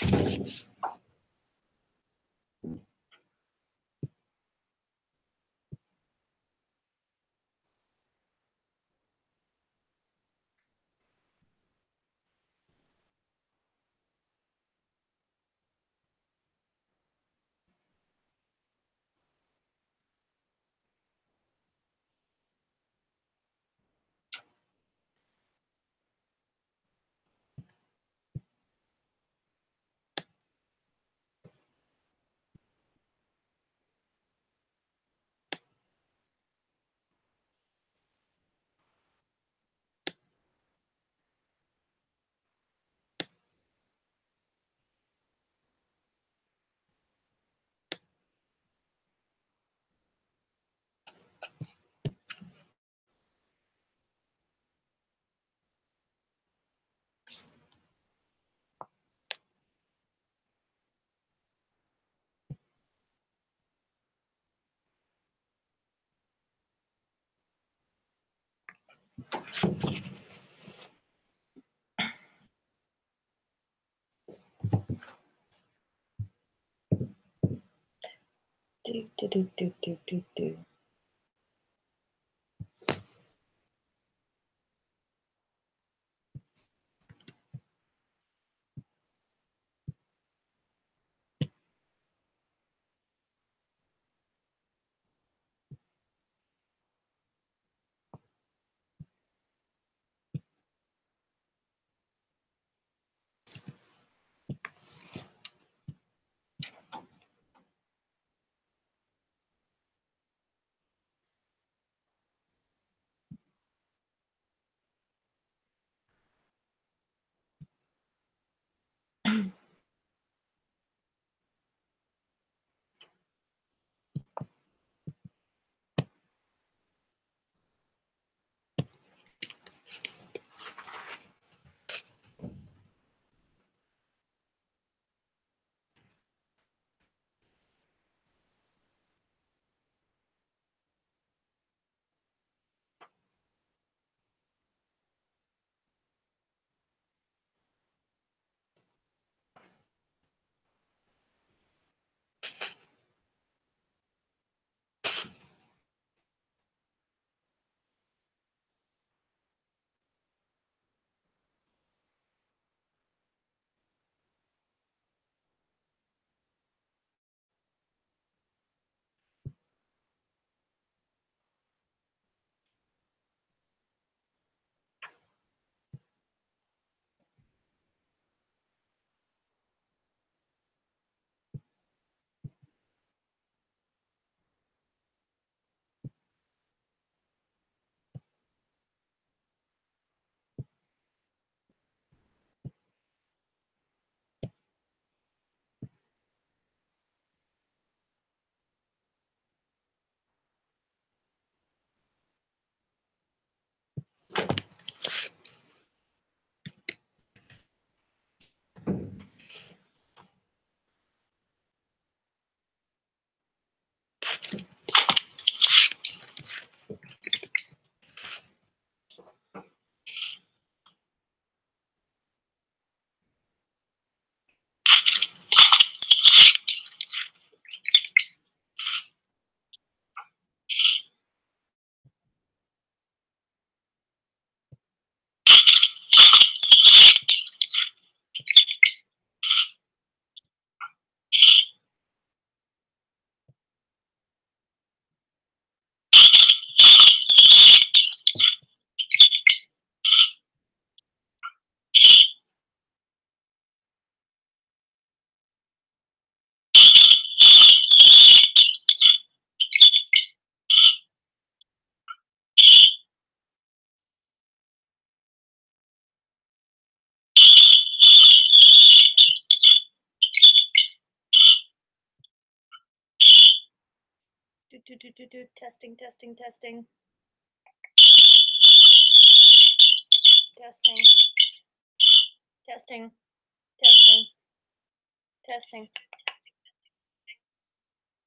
Do. Testing. Testing. Testing. Testing. Testing. Testing.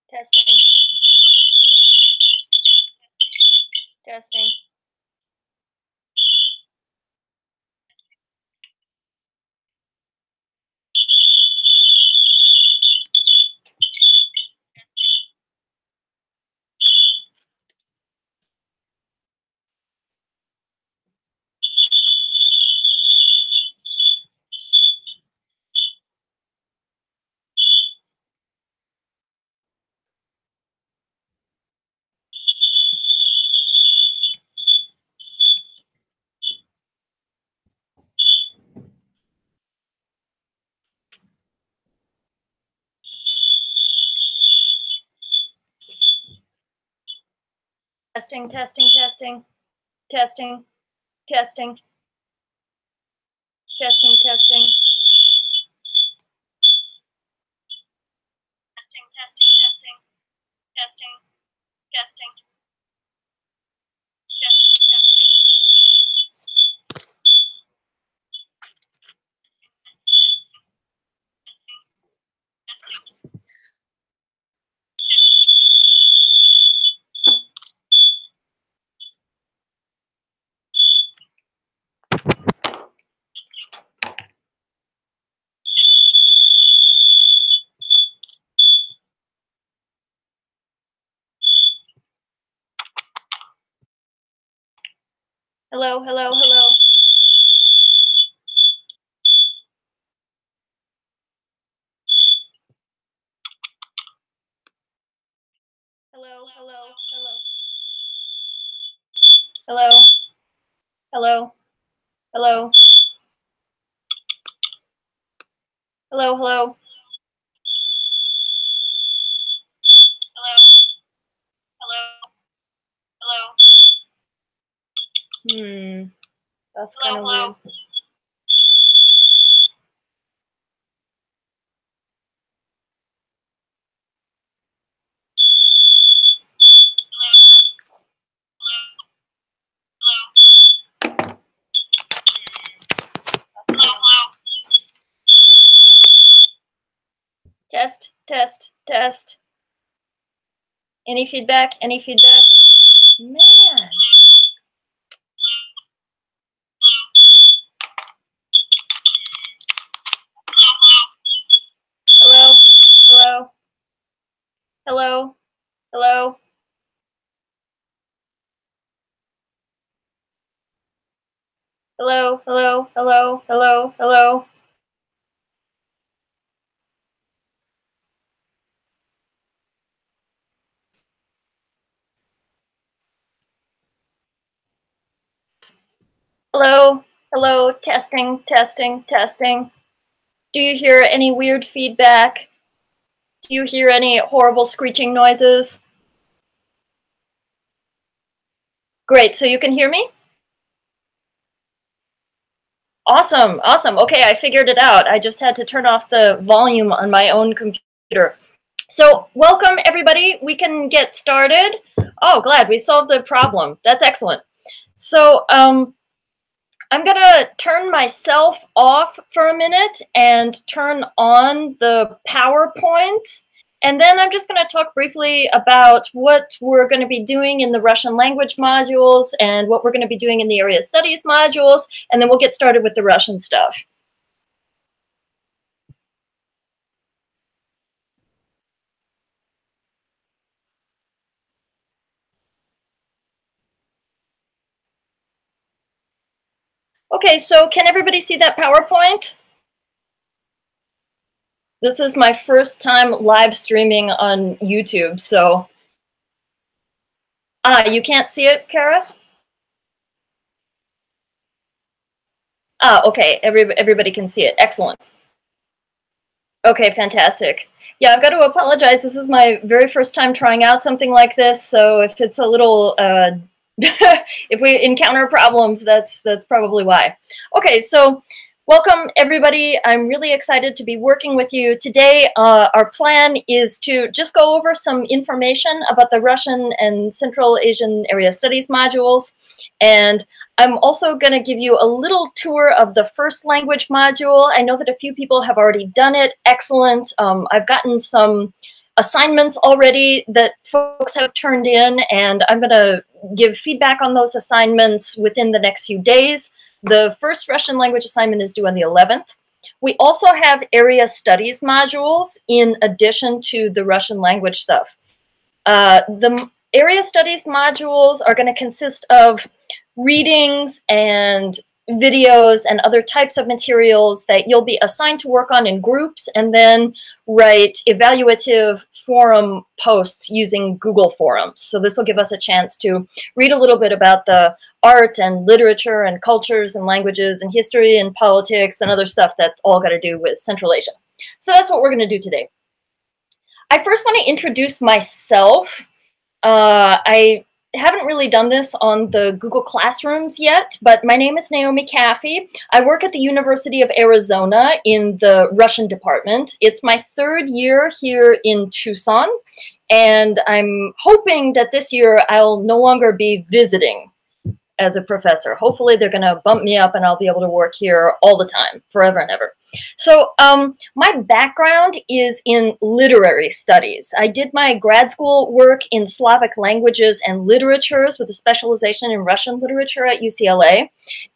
Testing. Testing. Testing, testing, testing, testing, testing, testing, testing. Testing, testing, testing, testing, testing, testing, testing. Hello, hello, hello. Hello, hello, hello. Hello. Hello. Hello. Hello, hello. Hello. Hello. Hello. That's kind of weird. Test, test, test. Any feedback? Any feedback? Man. Hello, hello, hello, hello. Hello, hello, hello, hello, hello. Hello, hello, testing, testing, testing. Do you hear any weird feedback? Do you hear any horrible screeching noises? Great, so you can hear me? Awesome, awesome. Okay, I figured it out. I just had to turn off the volume on my own computer. So welcome everybody, we can get started. Oh, glad we solved the problem. That's excellent. So I'm gonna turn myself off for a minute and turn on the PowerPoint. And then I'm just gonna talk briefly about what we're gonna be doing in the Russian language modules and what we're gonna be doing in the area studies modules. And then we'll get started with the Russian stuff. Okay, so can everybody see that PowerPoint? This is my first time live streaming on YouTube, so. You can't see it, Kara? Okay, everybody can see it. Excellent. Okay, fantastic. Yeah, I've got to apologize. This is my very first time trying out something like this, so if it's a little, if we encounter problems, that's probably why. Okay, so welcome everybody. I'm really excited to be working with you today. Our plan is to just go over some information about the Russian and Central Asian Area Studies modules, and I'm also going to give you a little tour of the first language module. I know that a few people have already done it. Excellent. I've gotten some assignments already that folks have turned in, and I'm going to give feedback on those assignments within the next few days. The first Russian language assignment is due on the 11th. We also have area studies modules in addition to the Russian language stuff. The area studies modules are going to consist of readings and videos and other types of materials that you'll be assigned to work on in groups and then write evaluative forum posts using Google Forms. So this will give us a chance to read a little bit about the art and literature and cultures and languages and history and politics and other stuff that's all got to do with Central Asia. So that's what we're going to do today. I first want to introduce myself. I haven't really done this on the Google Classrooms yet, but my name is Naomi Caffey. I work at the University of Arizona in the Russian department. It's my 3rd year here in Tucson, and I'm hoping that this year I'll no longer be visiting as a professor. Hopefully they're going to bump me up and I'll be able to work here all the time, forever and ever. So my background is in literary studies. I did my grad school work in Slavic languages and literatures with a specialization in Russian literature at UCLA.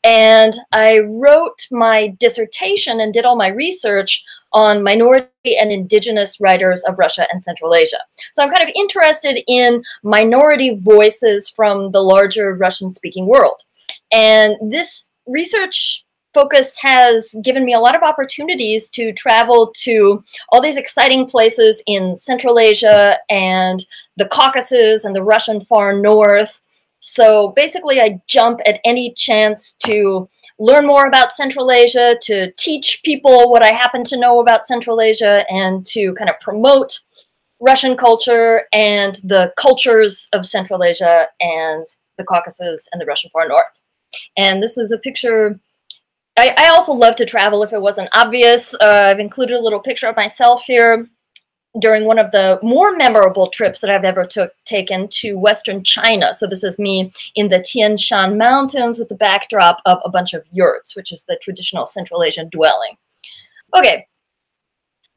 And I wrote my dissertation and did all my research on minority and indigenous writers of Russia and Central Asia. So I'm kind of interested in minority voices from the larger Russian-speaking world. And this research focus has given me a lot of opportunities to travel to all these exciting places in Central Asia and the Caucasus and the Russian far north. So basically I jump at any chance to learn more about Central Asia, to teach people what I happen to know about Central Asia, and to kind of promote Russian culture and the cultures of Central Asia and the Caucasus and the Russian far north. And this is a picture. I also love to travel if it wasn't obvious. I've included a little picture of myself here during one of the more memorable trips that I've ever taken to Western China. So this is me in the Tian Shan Mountains with the backdrop of a bunch of yurts, which is the traditional Central Asian dwelling. Okay,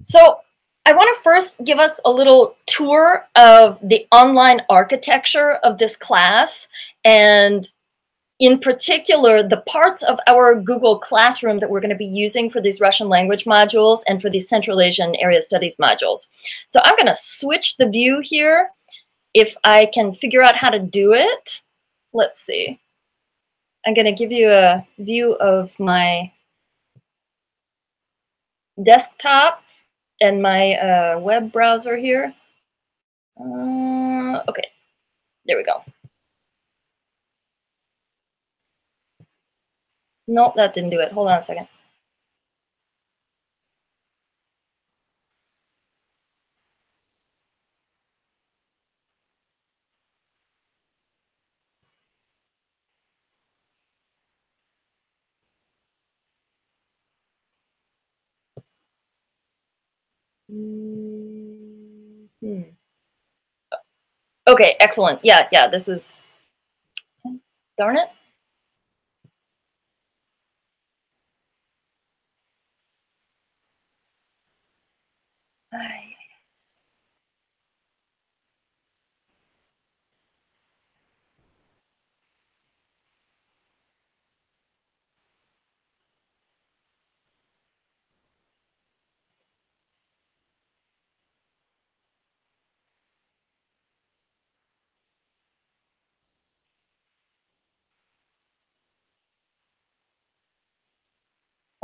so I want to first give us a little tour of the online architecture of this class, and in particular, the parts of our Google Classroom that we're going to be using for these Russian language modules and for these Central Asian Area Studies modules. So I'm going to switch the view here if I can figure out how to do it. Let's see. I'm going to give you a view of my desktop and my web browser here. Okay, there we go. Nope, that didn't do it. Hold on a second. Okay, excellent. Yeah, this is, darn it.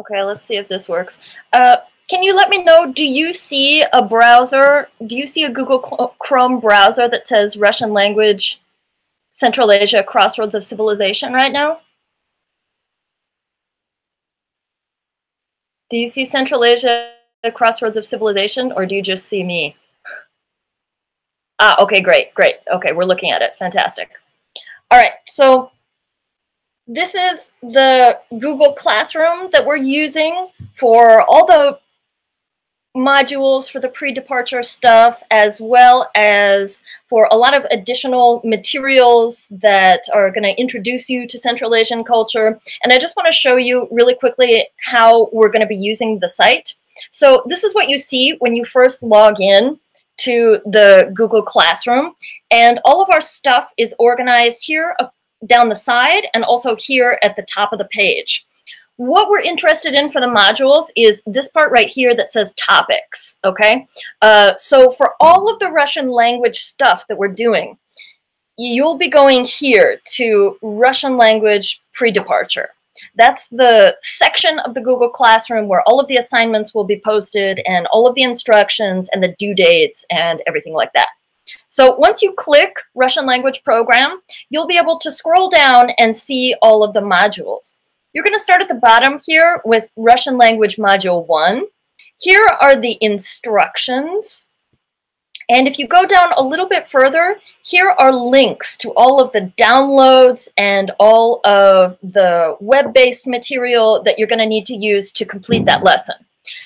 Okay, let's see if this works. Can you let me know, do you see a browser, do you see a Google Chrome browser that says Russian language, Central Asia, Crossroads of Civilization right now? Do you see Central Asia, Crossroads of Civilization, or do you just see me? Ah, okay, great. Okay, we're looking at it. Fantastic. All right, so this is the Google Classroom that we're using for all the modules for the pre-departure stuff, as well as for a lot of additional materials that are going to introduce you to Central Asian culture. And I just want to show you really quickly how we're going to be using the site. So this is what you see when you first log in to the Google Classroom. And all of our stuff is organized here down the side and also here at the top of the page. What we're interested in for the modules is this part right here that says topics, okay? So for all of the Russian language stuff that we're doing, you'll be going here to Russian language pre-departure. That's the section of the Google Classroom where all of the assignments will be posted and all of the instructions and the due dates and everything like that. So once you click Russian language program, you'll be able to scroll down and see all of the modules. You're going to start at the bottom here with Russian language module 1. Here are the instructions. And if you go down a little bit further, here are links to all of the downloads and all of the web-based material that you're going to need to use to complete that lesson.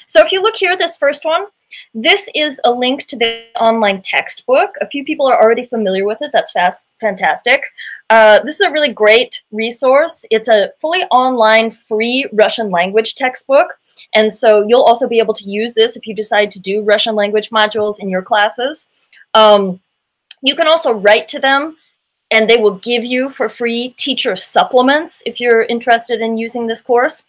So if you look here, this first one, this is a link to the online textbook. A few people are already familiar with it. That's fantastic. This is a really great resource. It's a fully online, free Russian language textbook. And so you'll also be able to use this if you decide to do Russian language modules in your classes. You can also write to them, and they will give you for free teacher supplements if you're interested in using this course.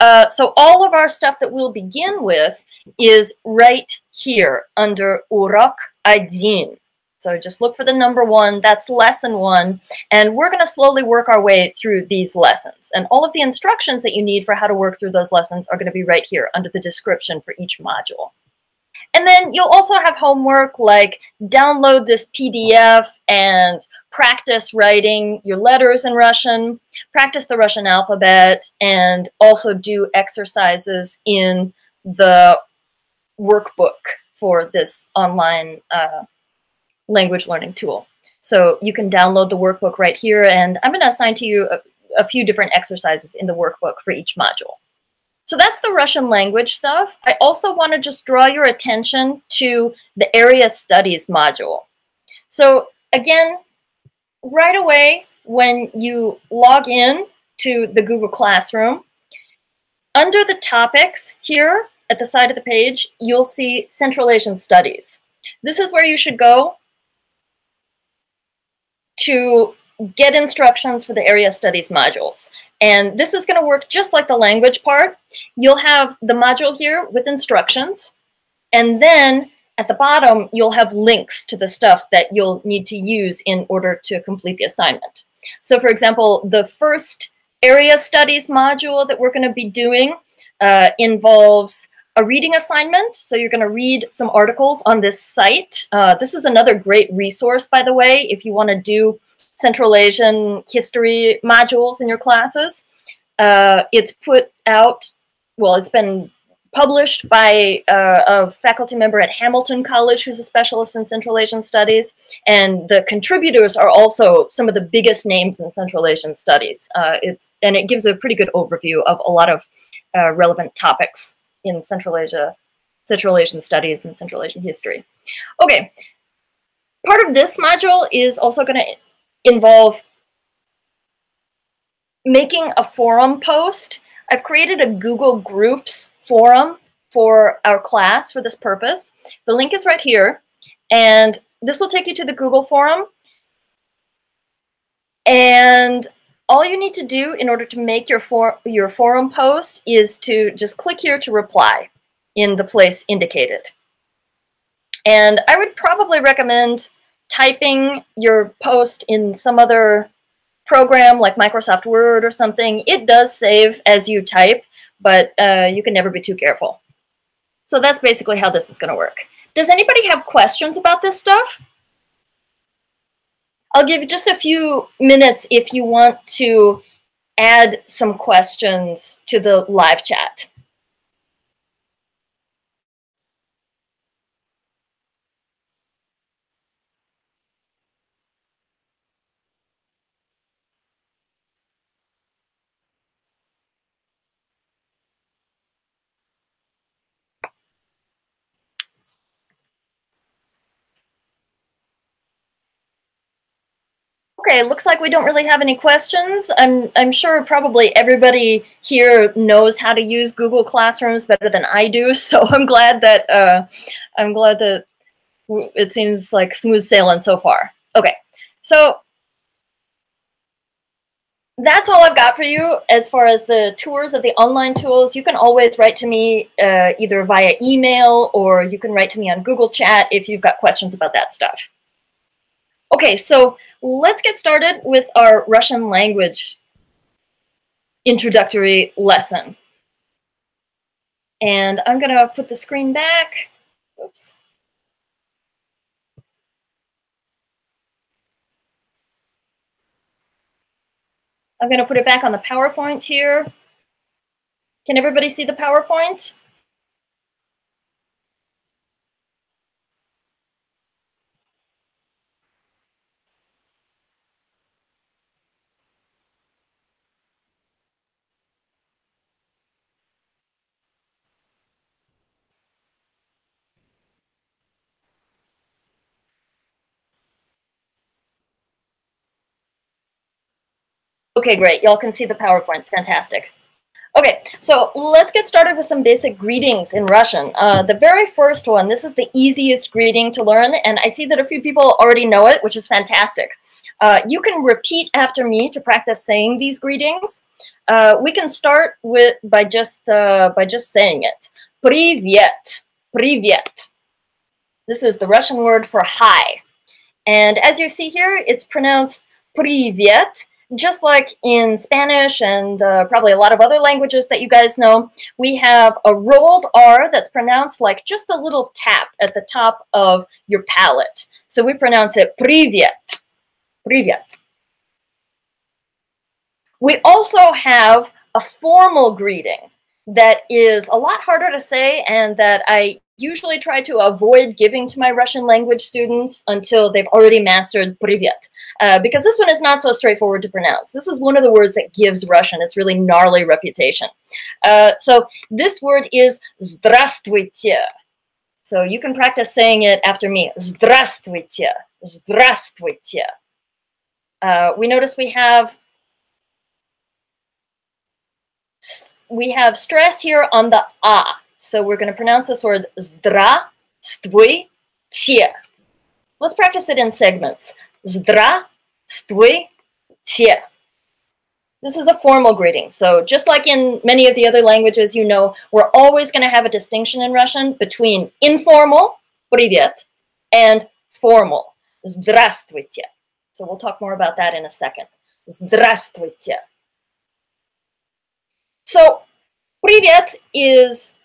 So all of our stuff that we'll begin with is right here under Урок 1. So just look for the number 1, that's lesson 1, and we're going to slowly work our way through these lessons. And all of the instructions that you need for how to work through those lessons are going to be right here under the description for each module. And then you'll also have homework like download this PDF and practice writing your letters in Russian, practice the Russian alphabet, and also do exercises in the workbook for this online language learning tool. So you can download the workbook right here, and I'm going to assign to you a few different exercises in the workbook for each module. So that's the Russian language stuff. I also want to just draw your attention to the area studies module. So again, right away when you log in to the Google Classroom, under the topics here at the side of the page, you'll see Central Asian Studies. This is where you should go to get instructions for the area studies modules. And this is going to work just like the language part. You'll have the module here with instructions, and then at the bottom you'll have links to the stuff that you'll need to use in order to complete the assignment. So for example, the first area studies module that we're going to be doing involves a reading assignment. So you're going to read some articles on this site. This is another great resource, by the way, if you want to do Central Asian history modules in your classes. It's put out, well, it's been published by a faculty member at Hamilton College who's a specialist in Central Asian studies, and the contributors are also some of the biggest names in Central Asian studies. And it gives a pretty good overview of a lot of relevant topics in Central Asian studies and Central Asian history. Okay, part of this module is also going to involve making a forum post. I've created a Google Groups forum for our class for this purpose. The link is right here, and this will take you to the Google forum. And all you need to do in order to make your forum post is to just click here to reply in the place indicated. And I would probably recommend typing your post in some other program like Microsoft Word or something. It does save as you type, but you can never be too careful. So that's basically how this is going to work. Does anybody have questions about this stuff? I'll give you just a few minutes if you want to add some questions to the live chat. Okay, looks like we don't really have any questions. I'm sure probably everybody here knows how to use Google Classrooms better than I do, so I'm glad that it seems like smooth sailing so far. Okay, so that's all I've got for you as far as the tours of the online tools. You can always write to me either via email, or you can write to me on Google Chat if you've got questions about that stuff. Okay, so let's get started with our Russian language introductory lesson. And I'm going to put the screen back. Oops. I'm going to put it back on the PowerPoint here. Can everybody see the PowerPoint? Okay, great. Y'all can see the PowerPoint. Fantastic. Okay, so let's get started with some basic greetings in Russian. The very first one, this is the easiest greeting to learn, and I see that a few people already know it, which is fantastic. You can repeat after me to practice saying these greetings. We can start by just saying it. Привет, привет. This is the Russian word for hi. And as you see here, it's pronounced привет, just like in Spanish and probably a lot of other languages that you guys know. We have a rolled R that's pronounced like just a little tap at the top of your palate. So we pronounce it привет, привет. We also have a formal greeting that is a lot harder to say and that I usually try to avoid giving to my Russian language students until they've already mastered привет, because this one is not so straightforward to pronounce. This is one of the words that gives Russian its really gnarly reputation. So this word is Zdravstvuite. So you can practice saying it after me. Zdravstvuite, Zdravstvuite. We notice we have stress here on the a. So we're going to pronounce this word Zdravstvuite. Let's practice it in segments. Zdravstvuite. This is a formal greeting. So just like in many of the other languages, you know, we're always going to have a distinction in Russian between informal, привет, and formal, Zdravstvuite. So we'll talk more about that in a second. Zdravstvuite. So привет is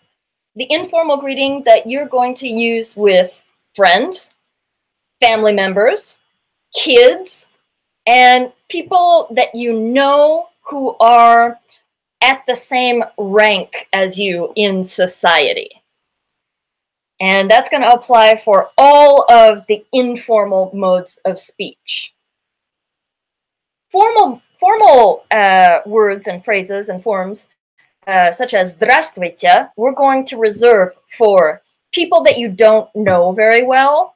the informal greeting that you're going to use with friends, family members, kids, and people that you know who are at the same rank as you in society. And that's going to apply for all of the informal modes of speech. Formal words and phrases and forms such as Zdravstvuite, we're going to reserve for people that you don't know very well,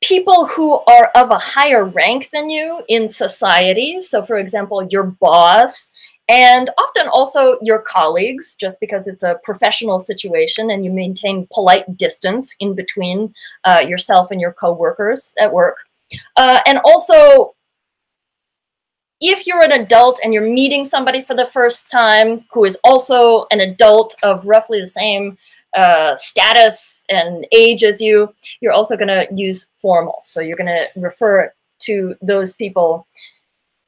people who are of a higher rank than you in society, so for example, your boss, and often also your colleagues, just because it's a professional situation and you maintain polite distance in between yourself and your coworkers at work. And also, if you're an adult and you're meeting somebody for the first time who is also an adult of roughly the same status and age as you, you're also going to use formal. So you're going to refer to those people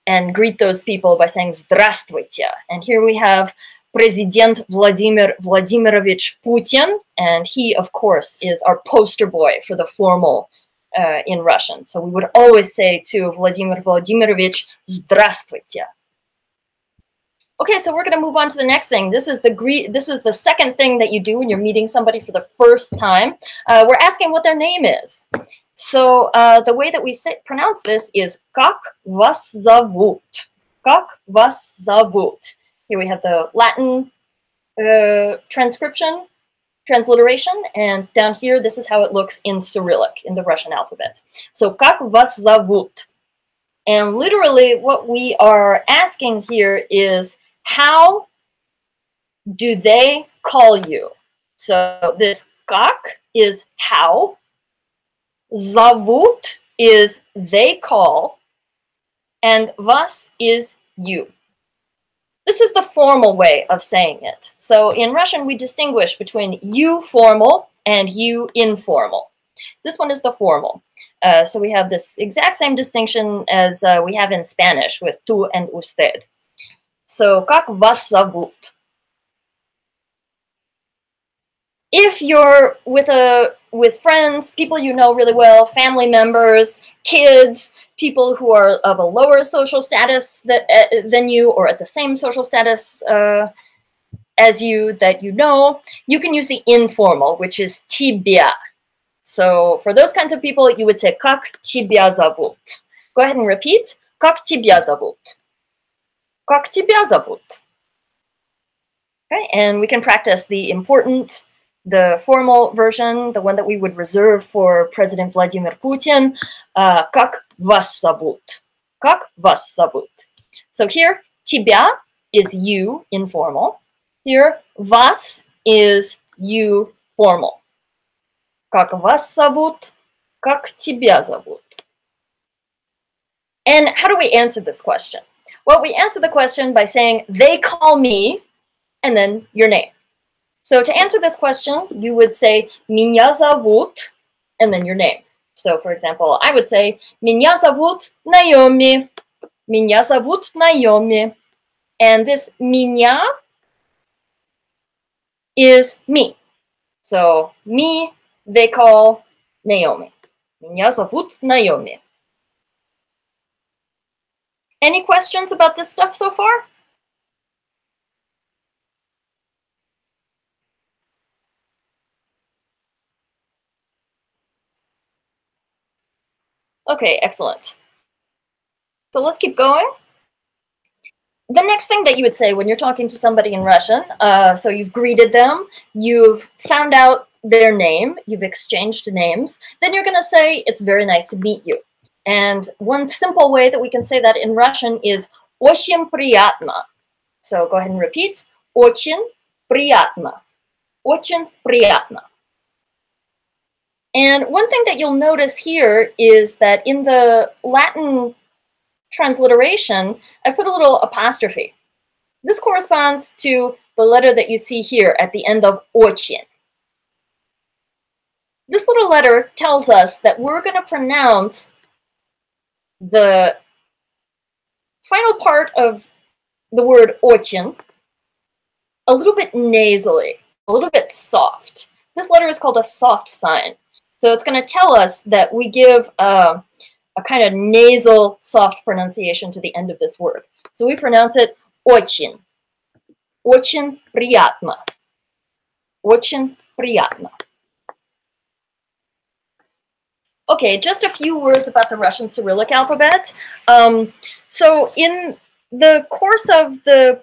and greet those people by saying Zdravstvuite. And here we have President Vladimir Vladimirovich Putin, and he, of course, is our poster boy for the formal in Russian. So we would always say to Vladimir Vladimirovich, Zdravstvuite. Okay, so we're going to move on to the next thing. This is the second thing that you do when you're meeting somebody for the first time. We're asking what their name is. So the way that we pronounce this is Как вас зовут? Как вас зовут? Here we have the Latin transliteration, and down here, this is how it looks in Cyrillic, in the Russian alphabet. So, как вас зовут? And literally, what we are asking here is, how do they call you? So, this как is how, зовут is they call, and вас is you. This is the formal way of saying it. So in Russian, we distinguish between you formal and you informal. This one is the formal. So we have this exact same distinction as we have in Spanish with tú and usted. So, как вас зовут? If you're with friends, people you know really well, family members, kids, people who are of a lower social status than you or at the same social status as you that you know, you can use the informal, which is тебя. So for those kinds of people, you would say как тебя зовут. Go ahead and repeat. Как тебя зовут? Как тебя зовут? Okay, and we can practice the formal version, the one that we would reserve for President Vladimir Putin, как вас зовут? Как вас зовут? So here, тебя is you, informal. Here, вас is you, formal. Как вас зовут? Как тебя зовут? And how do we answer this question? Well, we answer the question by saying, they call me, and then your name. So to answer this question, you would say, меня зовут, and then your name. So for example, I would say, меня зовут Naomi. Меня зовут Naomi. And this меня is me. So me, they call Naomi. Меня зовут Naomi. Any questions about this stuff so far? Okay, excellent. So let's keep going. The next thing that you would say when you're talking to somebody in Russian, so you've greeted them, you've found out their name, you've exchanged names, then you're going to say, it's very nice to meet you. And one simple way that we can say that in Russian is очень приятно. So go ahead and repeat. Очень приятно. Очень приятно. And one thing that you'll notice here is that in the Latin transliteration, I put a little apostrophe. This corresponds to the letter that you see here at the end of очень. This little letter tells us that we're going to pronounce the final part of the word очень a little bit nasally, a little bit soft. This letter is called a soft sign. So it's going to tell us that we give a kind of nasal, soft pronunciation to the end of this word. So we pronounce it очень. Очень приятно. Очень приятно. Okay, just a few words about the Russian Cyrillic alphabet. So in the course of the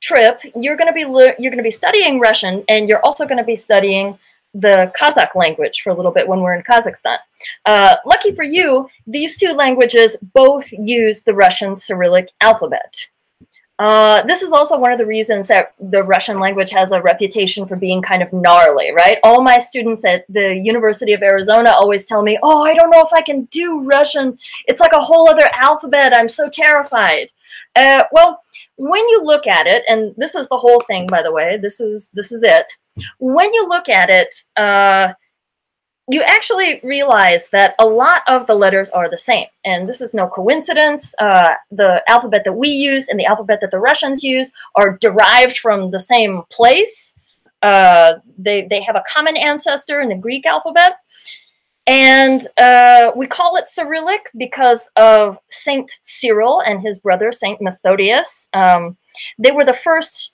trip, you're going to be studying Russian, and you're also going to be studying the Kazakh language for a little bit when we're in Kazakhstan. Lucky for you, these two languages both use the Russian Cyrillic alphabet. This is also one of the reasons that the Russian language has a reputation for being kind of gnarly, right? All my students at the University of Arizona always tell me, oh, I don't know if I can do Russian. It's like a whole other alphabet. I'm so terrified. Well, when you look at it, and this is the whole thing, by the way, this is it. When you look at it, you actually realize that a lot of the letters are the same. And this is no coincidence. The alphabet that we use and the alphabet that the Russians use are derived from the same place. They have a common ancestor in the Greek alphabet. And we call it Cyrillic because of Saint Cyril and his brother, Saint Methodius. They were the first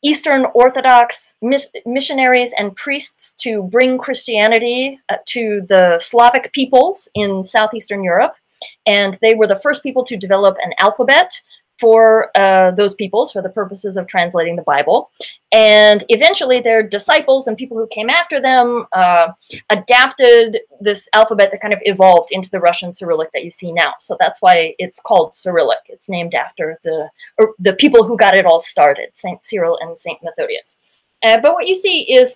Eastern Orthodox missionaries and priests to bring Christianity to the Slavic peoples in southeastern Europe. And they were the first people to develop an alphabet for those peoples for the purposes of translating the Bible. And eventually their disciples and people who came after them adapted this alphabet that kind of evolved into the Russian Cyrillic that you see now. So that's why it's called Cyrillic. It's named after the people who got it all started, Saint Cyril and Saint Methodius. But what you see is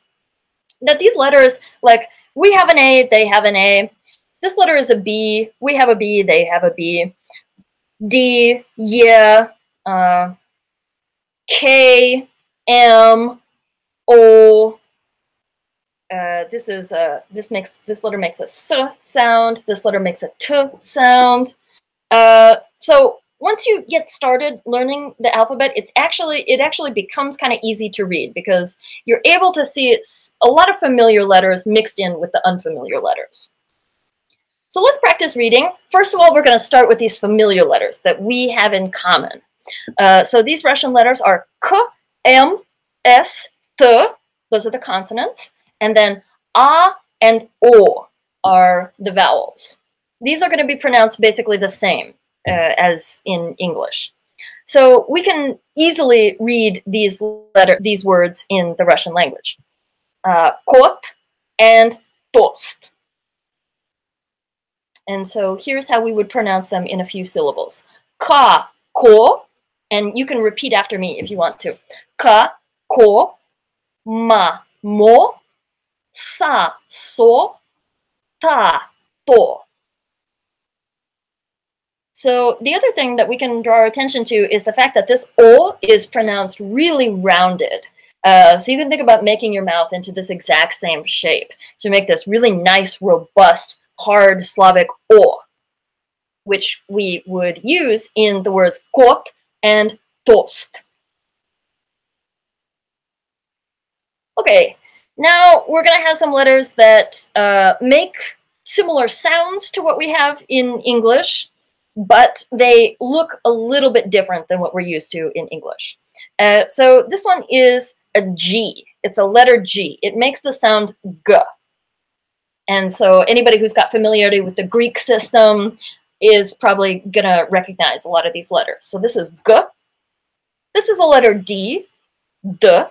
that these letters, like we have an A, they have an A. This letter is a B, we have a B, they have a B. D, yeah, K, M, O. This letter makes a S sound. This letter makes a T sound. So once you get started learning the alphabet, it actually becomes kind of easy to read because you're able to see a lot of familiar letters mixed in with the unfamiliar letters. So let's practice reading. First of all, we're going to start with these familiar letters that we have in common. So these Russian letters are K, M, S, T. Those are the consonants. And then A and O are the vowels. These are going to be pronounced basically the same as in English. So we can easily read these words in the Russian language. Kot and tost. And so here's how we would pronounce them in a few syllables. Ka, ko, and you can repeat after me if you want to. Ka, ko, ma, mo, sa, so, ta, to. So the other thing that we can draw our attention to is the fact that this o is pronounced really rounded. So you can think about making your mouth into this exact same shape to make this really nice, robust, hard Slavic o, which we would use in the words kot and tost. Okay, now we're going to have some letters that make similar sounds to what we have in English, but they look a little bit different than what we're used to in English. So this one is a G. It's a letter G. It makes the sound G. And so anybody who's got familiarity with the Greek system is probably going to recognize a lot of these letters. So this is G. This is a letter D, D.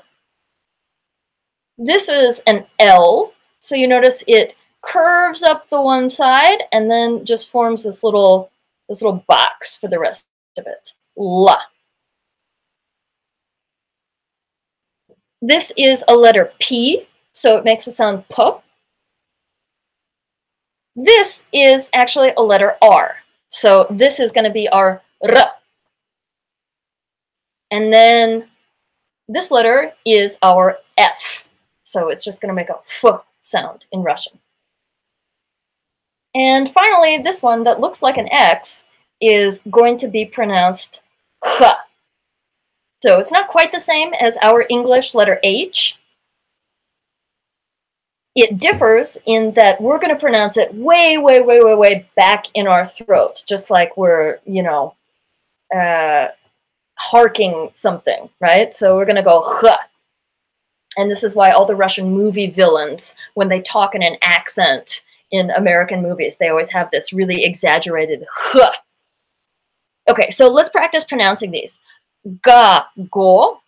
This is an L. So you notice it curves up the one side and then just forms this little box for the rest of it. La. This is a letter P, so it makes the sound P. This is actually a letter R, so this is going to be our R. And then this letter is our F, so it's just going to make a F sound in Russian. And finally, this one that looks like an X is going to be pronounced H. So it's not quite the same as our English letter H. It differs in that we're going to pronounce it way, way, way, way, way back in our throat, just like we're, you know, harking something, right? So we're going to go H. And this is why all the Russian movie villains, when they talk in an accent in American movies, they always have this really exaggerated H. Okay, so let's practice pronouncing these. Ga, go,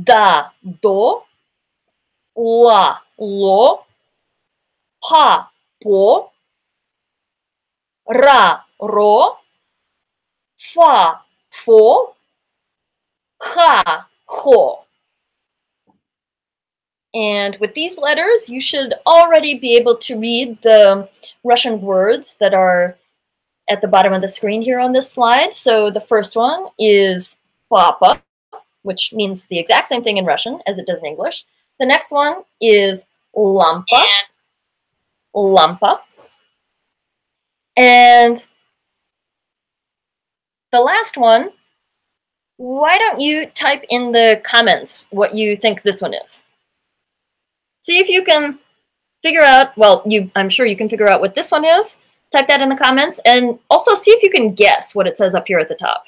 da, do, la, lo, pa, po, ra, ro, fa, fo, ha, ho. And with these letters, you should already be able to read the Russian words that are at the bottom of the screen here on this slide. So the first one is papa, which means the exact same thing in Russian as it does in English. The next one is lampa, lampa. And the last one, why don't you type in the comments what you think this one is? See if you can figure out, well, I'm sure you can figure out what this one is. Type that in the comments, and also see if you can guess what it says up here at the top.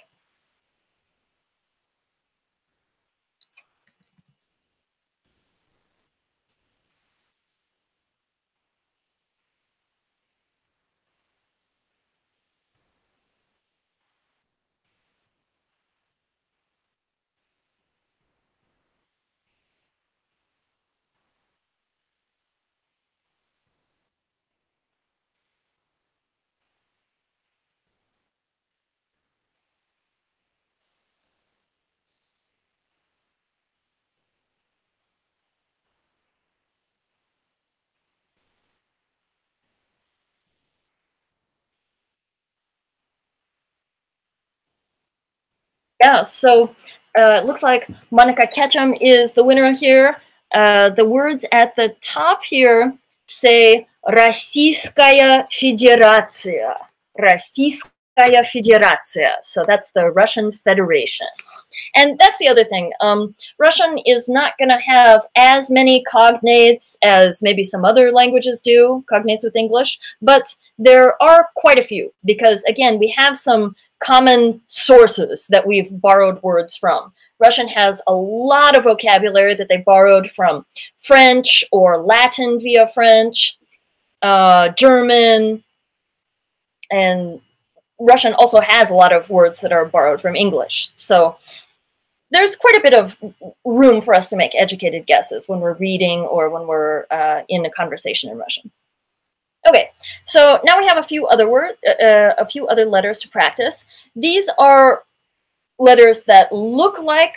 Yeah, so it looks like Monica Ketchum is the winner here. The words at the top here say Российская Федерация. Российская Федерация. So that's the Russian Federation. And that's the other thing. Russian is not going to have as many cognates as maybe some other languages do, cognates with English, but there are quite a few because, again, we have some common sources that we've borrowed words from. Russian has a lot of vocabulary that they borrowed from French or Latin via French, German, and Russian also has a lot of words that are borrowed from English. So there's quite a bit of room for us to make educated guesses when we're reading or when we're in a conversation in Russian. Okay, so now we have a few other letters to practice. These are letters that look like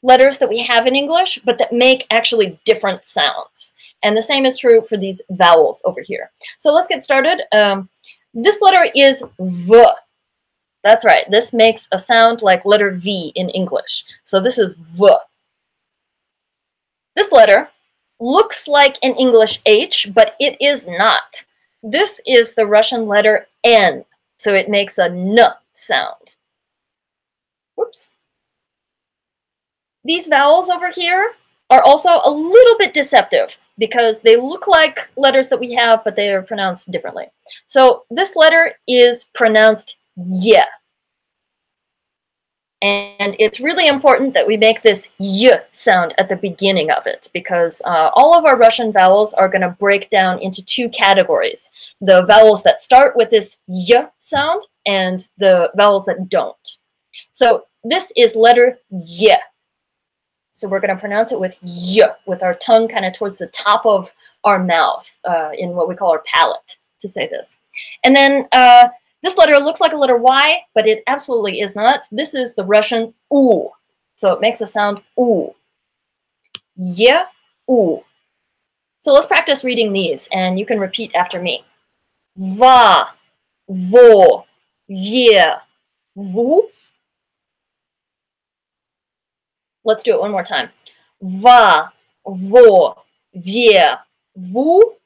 letters that we have in English, but that make actually different sounds. And the same is true for these vowels over here. So let's get started. This letter is V. That's right. This makes a sound like letter V in English. So this is V. This letter looks like an English H, but it is not. This is the Russian letter N, so it makes a N sound. Whoops. These vowels over here are also a little bit deceptive because they look like letters that we have, but they are pronounced differently. So this letter is pronounced Y. And it's really important that we make this Y sound at the beginning of it because all of our Russian vowels are going to break down into two categories. The vowels that start with this Y sound and the vowels that don't. So this is letter Y. So we're going to pronounce it with Y, with our tongue kind of towards the top of our mouth in what we call our palate to say this. And then this letter looks like a letter Y, but it absolutely is not. This is the Russian U. So it makes a sound U. Y, U. So let's practice reading these, and you can repeat after me. Va, vo, vie, vu. Let's do it one more time. Va, vo, vie, vu.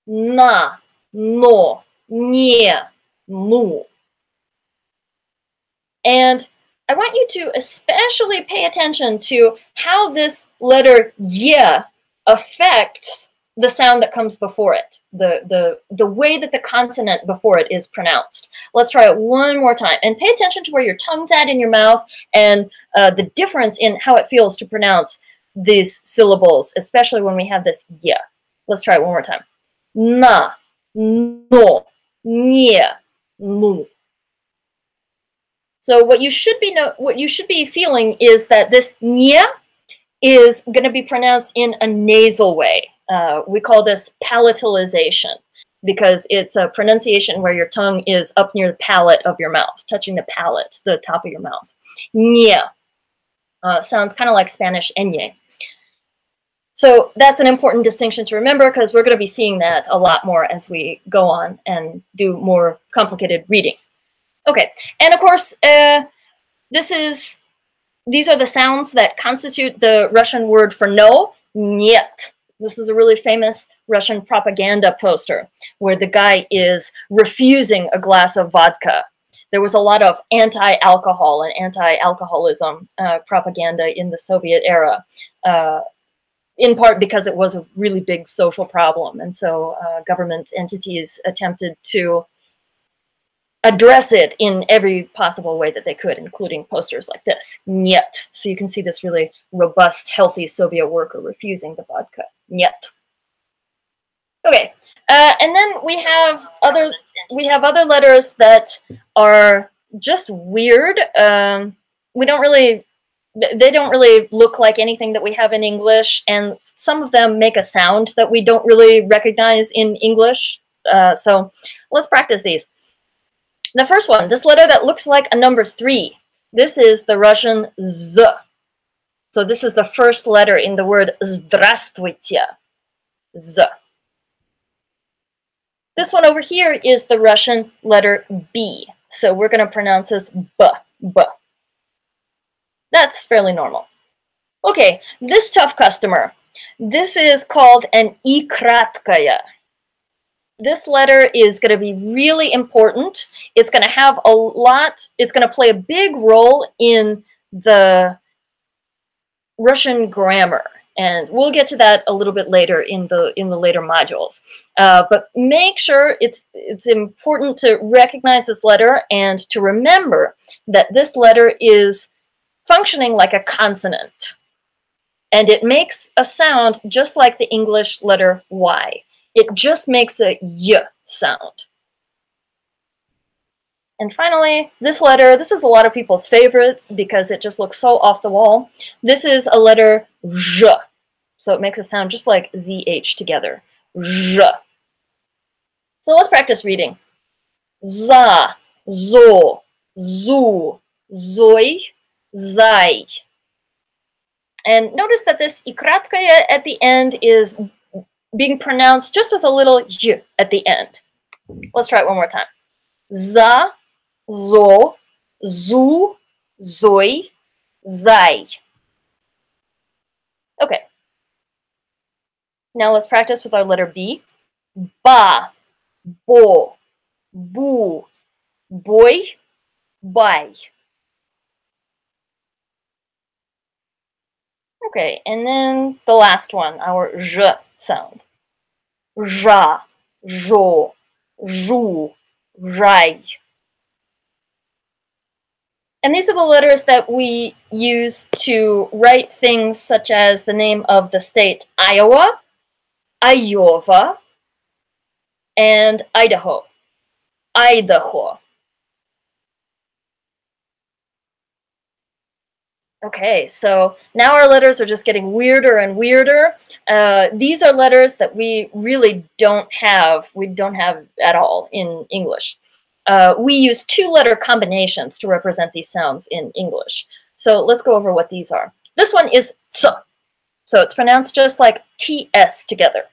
Na, no, не, nu. And I want you to especially pay attention to how this letter Y affects the sound that comes before it, the way that the consonant before it is pronounced. Let's try it one more time. And pay attention to where your tongue's at in your mouth and the difference in how it feels to pronounce these syllables, especially when we have this Y. Let's try it one more time. Na, no, не, nu. So what you should be feeling is that this nya is going to be pronounced in a nasal way. We call this palatalization because it's a pronunciation where your tongue is up near the palate of your mouth, touching the palate, the top of your mouth. Nya sounds kind of like Spanish ñ. So that's an important distinction to remember because we're going to be seeing that a lot more as we go on and do more complicated reading. Okay, and of course, these are the sounds that constitute the Russian word for no, нет. This is a really famous Russian propaganda poster where the guy is refusing a glass of vodka. There was a lot of anti-alcohol and anti-alcoholism propaganda in the Soviet era, in part because it was a really big social problem. And so government entities attempted to address it in every possible way that they could, including posters like this, нет. So you can see this really robust, healthy Soviet worker refusing the vodka, нет. Okay, and then we have other letters that are just weird. They don't really look like anything that we have in English, and some of them make a sound that we don't really recognize in English. So let's practice these. The first one, this letter that looks like a number 3. This is the Russian Z. So this is the first letter in the word Zdravstvuite. Z. This one over here is the Russian letter B. So we're going to pronounce this B. B. That's fairly normal. Okay, this tough customer. This is called an I kratkaya. This letter is going to be really important. It's going to have it's going to play a big role in the Russian grammar. And we'll get to that a little bit later in the later modules. But make sure it's important to recognize this letter and to remember that this letter is functioning like a consonant. And it makes a sound just like the English letter Y. It just makes a Y sound. And finally, this letter, this is a lot of people's favorite because it just looks so off the wall. This is a letter Z. So it makes a sound just like ZH together. zh. So let's practice reading. За, зо, зу, зой, зай. And notice that this и краткое at the end is being pronounced just with a little j at the end. Let's try it one more time. За, зо, зу, зой, зай. Okay. Now let's practice with our letter B. Ba, bo, boo, boy, bye. Okay, and then the last one, our zh sound. Zha, zho, zhu, zhai. And these are the letters that we use to write things such as the name of the state Iowa, Iowa, and Idaho, Idaho. Okay, so now our letters are just getting weirder and weirder. These are letters that we really don't have at all in English. We use two-letter combinations to represent these sounds in English. So let's go over what these are. This one is ts, so it's pronounced just like ts together.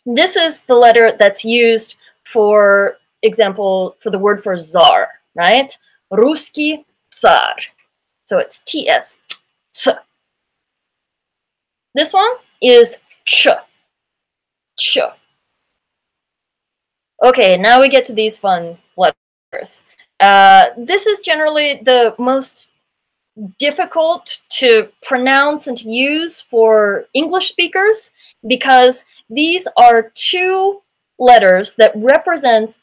This is the letter that's used, for example, for the word for czar, right? Русский царь. So it's ts, ts. This one is ch, ch. Okay, now we get to these fun letters. This is generally the most difficult to pronounce and to use for English speakers because these are two letters that represent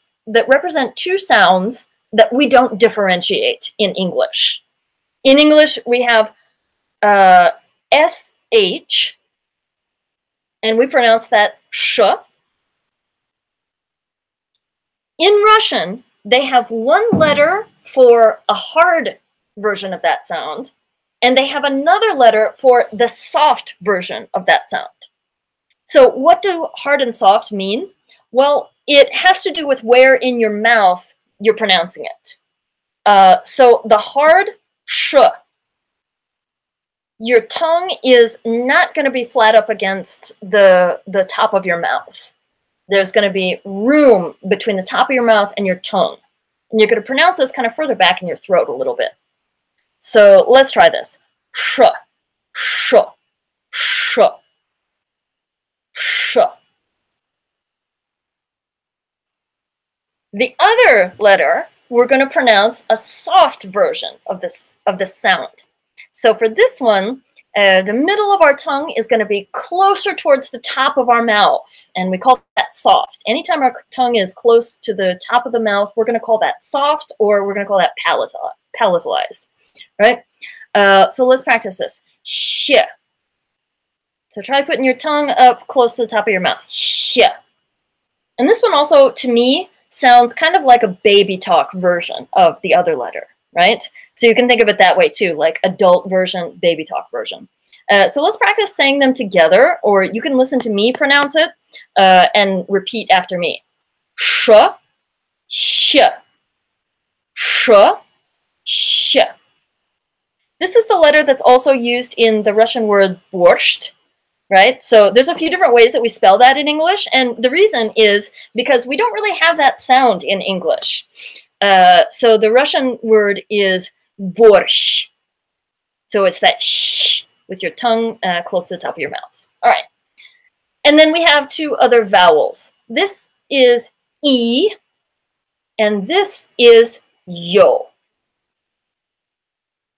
two sounds that we don't differentiate in English. In English, we have SH, and we pronounce that sh. In Russian, they have one letter for a hard version of that sound, and they have another letter for the soft version of that sound. So what do hard and soft mean? Well, it has to do with where in your mouth you're pronouncing it. So the hard sh, your tongue is not going to be flat up against the top of your mouth. There's going to be room between the top of your mouth and your tongue. And you're going to pronounce this kind of further back in your throat a little bit. So let's try this. Sh, sh, sh, sh. The other letter, we're going to pronounce a soft version of this sound. So for this one, the middle of our tongue is going to be closer towards the top of our mouth, and we call that soft. Anytime our tongue is close to the top of the mouth, we're going to call that soft, or we're going to call that palatalized, right? So let's practice this. Sh. So try putting your tongue up close to the top of your mouth. Sh. And this one also, to me, sounds kind of like a baby talk version of the other letter, right? So you can think of it that way too, like adult version, baby talk version. So let's practice saying them together, or you can listen to me pronounce it and repeat after me. Sh, sh, sh, sh. This is the letter that's also used in the Russian word borscht, right? So there's a few different ways that we spell that in English, and the reason is because we don't really have that sound in English. So the Russian word is borsh. So it's that sh with your tongue close to the top of your mouth. All right. And then we have two other vowels. This is E, and this is yo.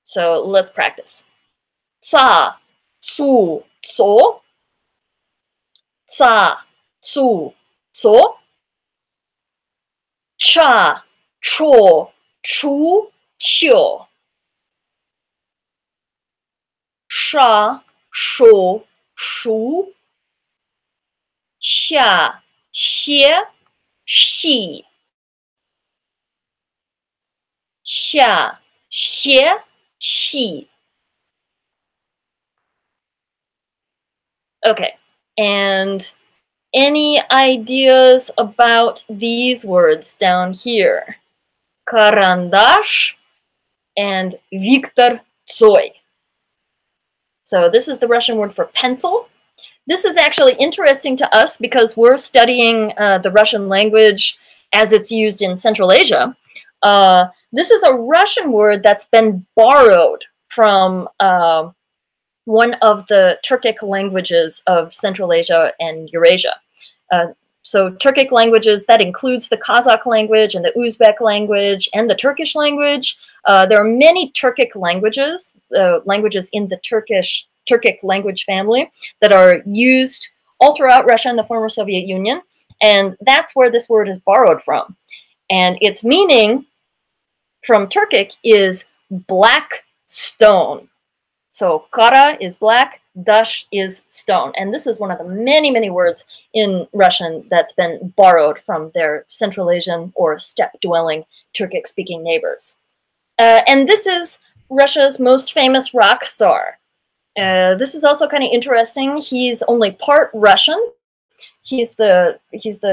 So let's practice. Ca, cu, co. Ca, cu, co. Cha, cho, chu, qiu. Sha, shu, shu. Xia, xie, xi. Xia, xie, xi. Okay, and Any ideas about these words down here? Karandash and Viktor Tsoi. So this is the Russian word for pencil. This is actually interesting to us because we're studying the Russian language as it's used in Central Asia. This is a Russian word that's been borrowed from one of the Turkic languages of Central Asia and Eurasia. So Turkic languages, that includes the Kazakh language and the Uzbek language and the Turkish language. There are many Turkic languages, languages in the Turkic language family that are used all throughout Russia and the former Soviet Union. And that's where this word is borrowed from. And its meaning from Turkic is black stone. So kara is black, dash is stone. And this is one of the many, many words in Russian that's been borrowed from their Central Asian or steppe-dwelling Turkic-speaking neighbors. And this is Russia's most famous rock star. This is also kind of interesting. He's only part Russian. He's the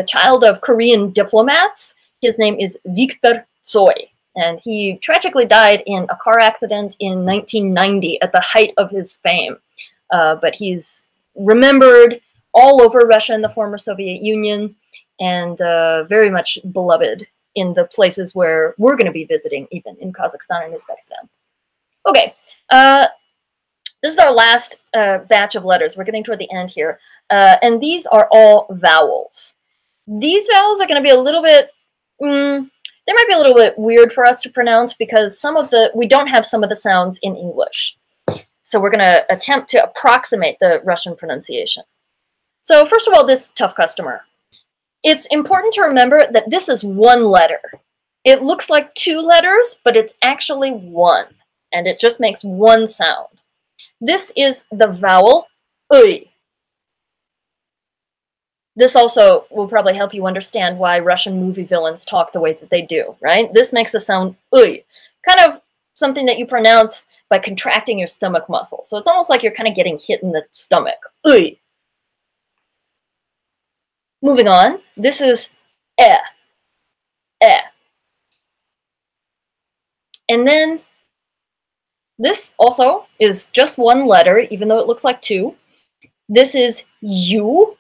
child of Korean diplomats. His name is Viktor Tsoi. And he tragically died in a car accident in 1990 at the height of his fame. But he's remembered all over Russia and the former Soviet Union, and very much beloved in the places where we're going to be visiting, even in Kazakhstan and Uzbekistan. Okay, this is our last batch of letters. We're getting toward the end here. And these are all vowels. These vowels are going to be a little bit... they might be a little bit weird for us to pronounce because we don't have some of the sounds in English. So we're going to attempt to approximate the Russian pronunciation. So first of all, this tough customer. It's important to remember that this is one letter. It looks like two letters, but it's actually one, and it just makes one sound. This is the vowel uy. This also will probably help you understand why Russian movie villains talk the way that they do, right? This makes the sound uy, kind of something that you pronounce by contracting your stomach muscle. So it's almost like you're kind of getting hit in the stomach. Uy. Moving on, this is eh. Eh. And then this also is just one letter, even though it looks like two. This is you.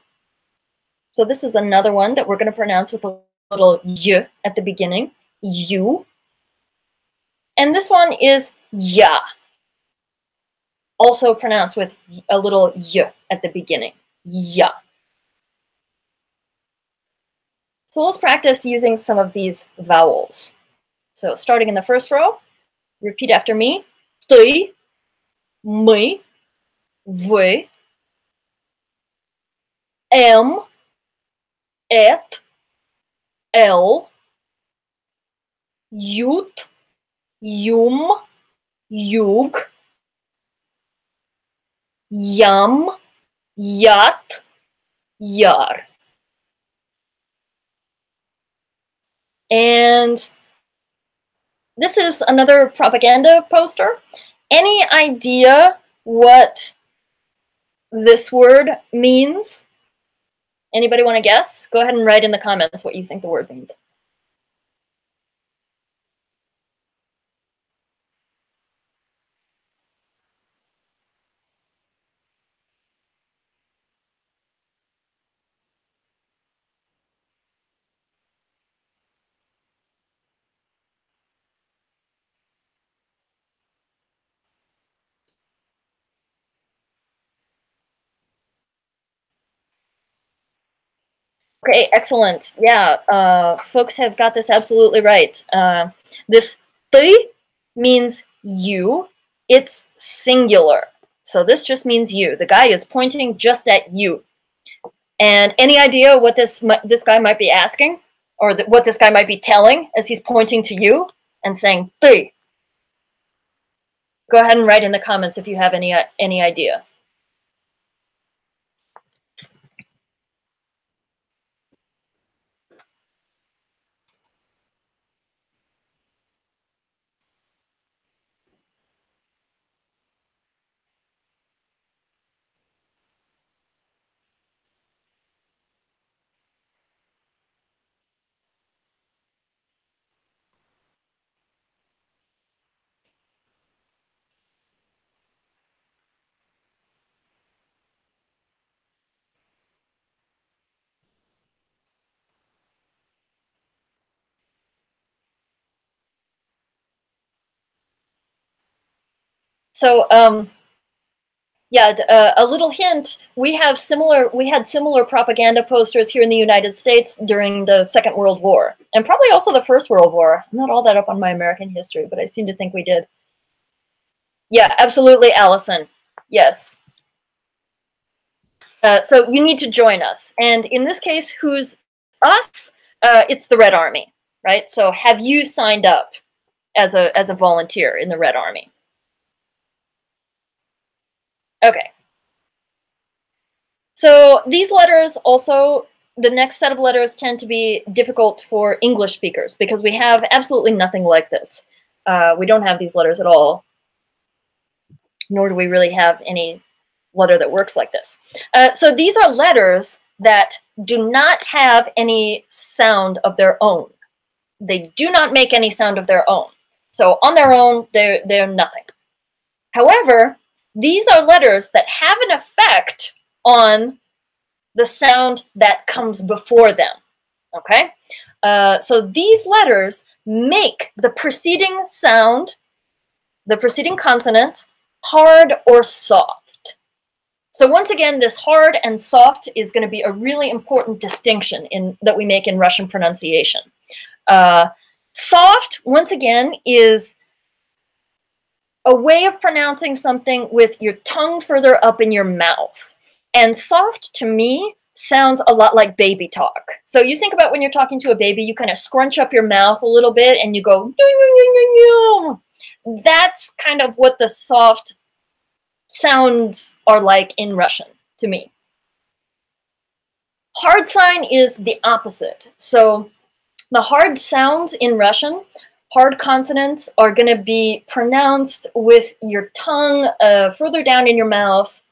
So this is another one that we're going to pronounce with a little y at the beginning. You. And this one is ya. Also pronounced with a little y at the beginning. Ya. So let's practice using some of these vowels. So starting in the first row, repeat after me. Ты, мы, вы, эт, эл, ют, юм, юг, ям, ят, яр. And this is another propaganda poster. Any idea what this word means? Anybody want to guess? Go ahead and write in the comments what you think the word means. Okay, excellent. Yeah, folks have got this absolutely right. This ты means you. It's singular. So this just means you. The guy is pointing just at you. And any idea what this guy might be asking? Or what this guy might be telling as he's pointing to you and saying ты? Go ahead and write in the comments if you have any idea. So yeah, a little hint, we had similar propaganda posters here in the United States during the Second World War, and probably also the First World War. I'm not all that up on my American history, but I seem to think we did. Yeah, absolutely, Allison. Yes. So you need to join us. And in this case, who's us? It's the Red Army, right? So have you signed up as a volunteer in the Red Army? Okay. So these letters also, the next set of letters tend to be difficult for English speakers because we have absolutely nothing like this. We don't have these letters at all, nor do we really have any letter that works like this. So these are letters that do not have any sound of their own. They do not make any sound of their own. So on their own, they're nothing. However, these are letters that have an effect on the sound that comes before them, okay? So these letters make the preceding sound, the preceding consonant, hard or soft. So once again, this hard and soft is going to be a really important distinction that we make in Russian pronunciation. Soft, once again, is a way of pronouncing something with your tongue further up in your mouth. And soft, to me, sounds a lot like baby talk. So you think about when you're talking to a baby, you kind of scrunch up your mouth a little bit and you go, that's kind of what the soft sounds are like in Russian, to me. Hard sign is the opposite. So the hard sounds in Russian, hard consonants, are going to be pronounced with your tongue further down in your mouth,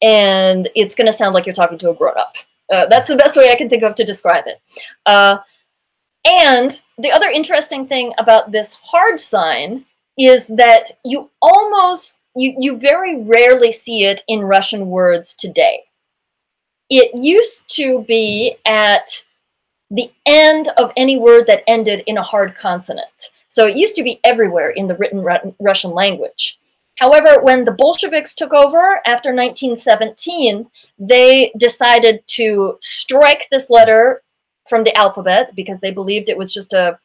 and it's going to sound like you're talking to a grown-up. That's the best way I can think of to describe it. And the other interesting thing about this hard sign is that you very rarely see it in Russian words today. It used to be at the end of any word that ended in a hard consonant. So it used to be everywhere in the written Russian language. However, when the Bolsheviks took over after 1917, they decided to strike this letter from the alphabet because they believed it was just a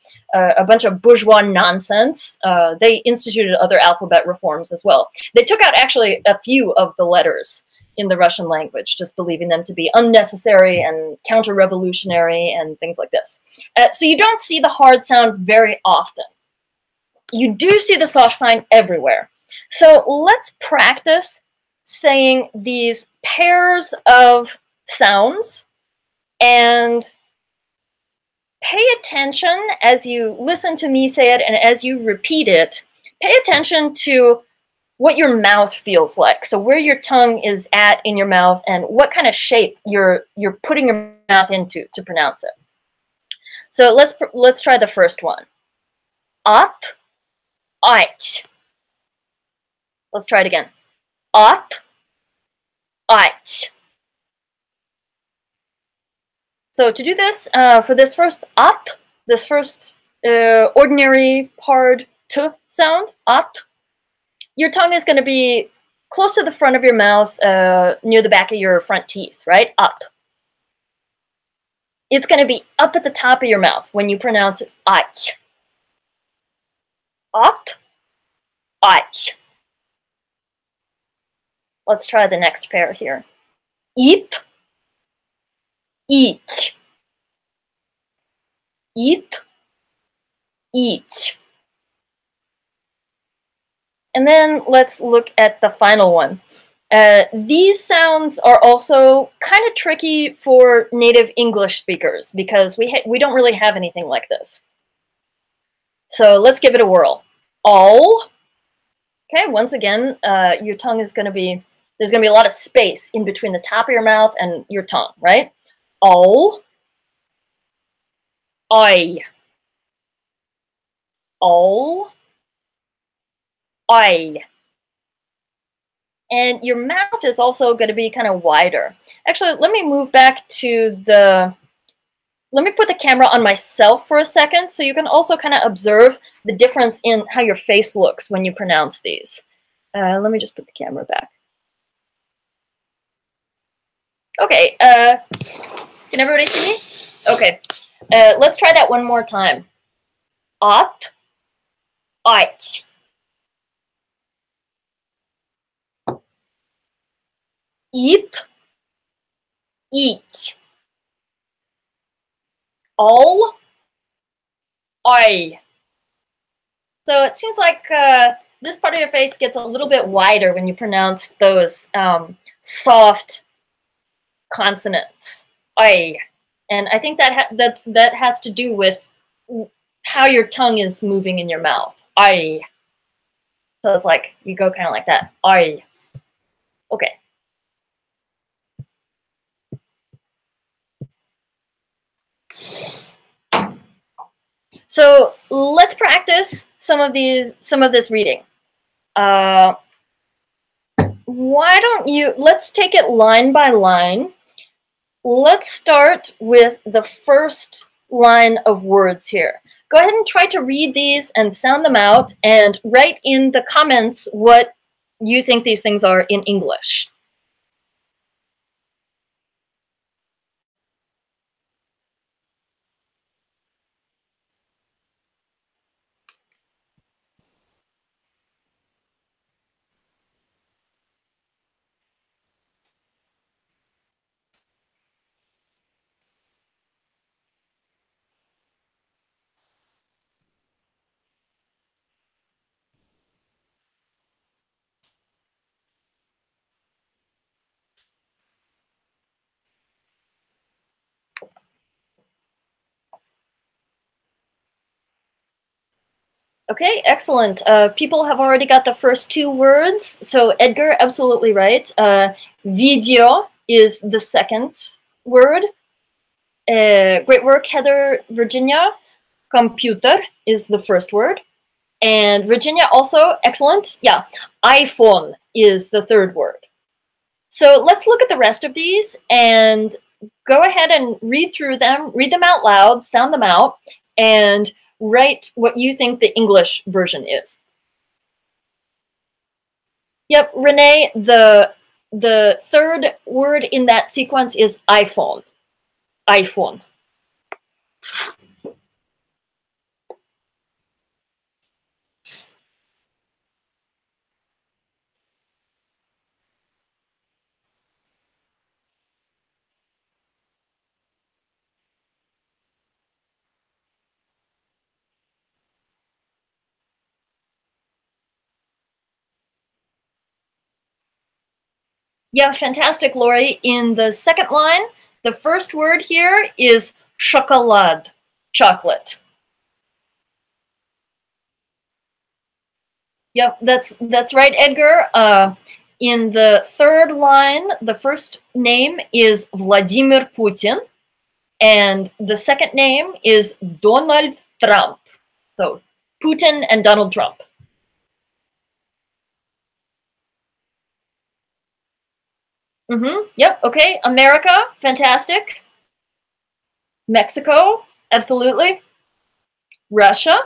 bunch of bourgeois nonsense. They instituted other alphabet reforms as well. They took out actually a few of the letters in the Russian language, just believing them to be unnecessary and counter-revolutionary and things like this. So you don't see the hard sound very often. You do see the soft sign everywhere. So let's practice saying these pairs of sounds and pay attention as you listen to me say it and as you repeat it. Pay attention to what your mouth feels like. So where your tongue is at in your mouth and what kind of shape you're putting your mouth into to pronounce it. So let's try the first one. At, ait. Let's try it again. At, ait. So to do this, for this first at, this first ordinary hard t sound, at, your tongue is going to be close to the front of your mouth, near the back of your front teeth, right? Up. It's going to be up at the top of your mouth when you pronounce it, ait. At, ait. Let's try the next pair here. Eat, eat. Eat, eat. And then let's look at the final one. These sounds are also kind of tricky for native English speakers because we don't really have anything like this. So let's give it a whirl. All. Okay, once again, your tongue is going to be, there's going to be a lot of space in between the top of your mouth and your tongue, right? All. I. All. I. And your mouth is also going to be kind of wider. Actually, let me move back to let me put the camera on myself for a second so you can also kind of observe the difference in how your face looks when you pronounce these. Let me just put the camera back. Okay, can everybody see me? Okay, let's try that one more time. At, ait. Eat, eat. All, I. So it seems like this part of your face gets a little bit wider when you pronounce those soft consonants. I. And I think that has to do with how your tongue is moving in your mouth. I. So it's like you go kind of like that. I. Okay. So let's practice some of this reading. Why don't you? Let's take it line by line. Let's start with the first line of words here. Go ahead and try to read these and sound them out, and write in the comments what you think these things are in English. Okay, excellent. People have already got the first two words. So Edgar, absolutely right. Video is the second word. Great work, Heather, Virginia. Computer is the first word. And Virginia also, excellent. Yeah, iPhone is the third word. So let's look at the rest of these and go ahead and read through them, read them out loud, sound them out, and write what you think the English version is. Yep, Renee, the third word in that sequence is iPhone. iPhone. Yeah, fantastic, Lori. In the second line, the first word here is chocolate, chocolate. Yep, that's right, Edgar. In the third line, the first name is Vladimir Putin, and the second name is Donald Trump. So Putin and Donald Trump. Yep, okay. America, fantastic. Mexico, absolutely. Russia.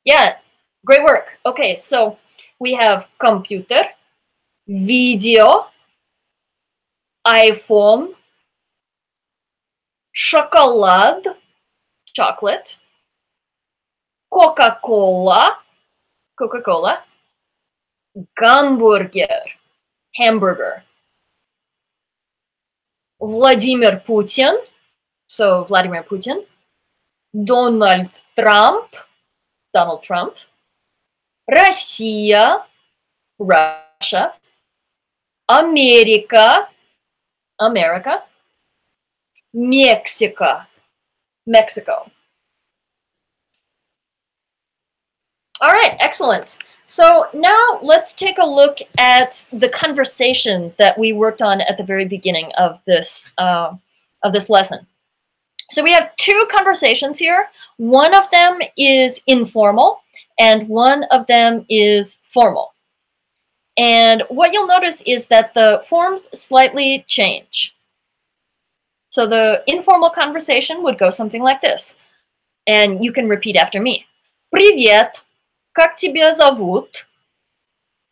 Yeah, great work. Okay, so we have computer, video, iPhone, chocolate, chocolate, Coca-Cola, Coca-Cola, hamburger, hamburger, Vladimir Putin, so Vladimir Putin, Donald Trump, Donald Trump, Россия, Russia, America, America, Mexico, Mexico. All right, excellent. So now let's take a look at the conversation that we worked on at the very beginning of this lesson. So we have two conversations here. One of them is informal, and one of them is formal. And what you'll notice is that the forms slightly change. So the informal conversation would go something like this, and you can repeat after me. Привет, как тебя зовут?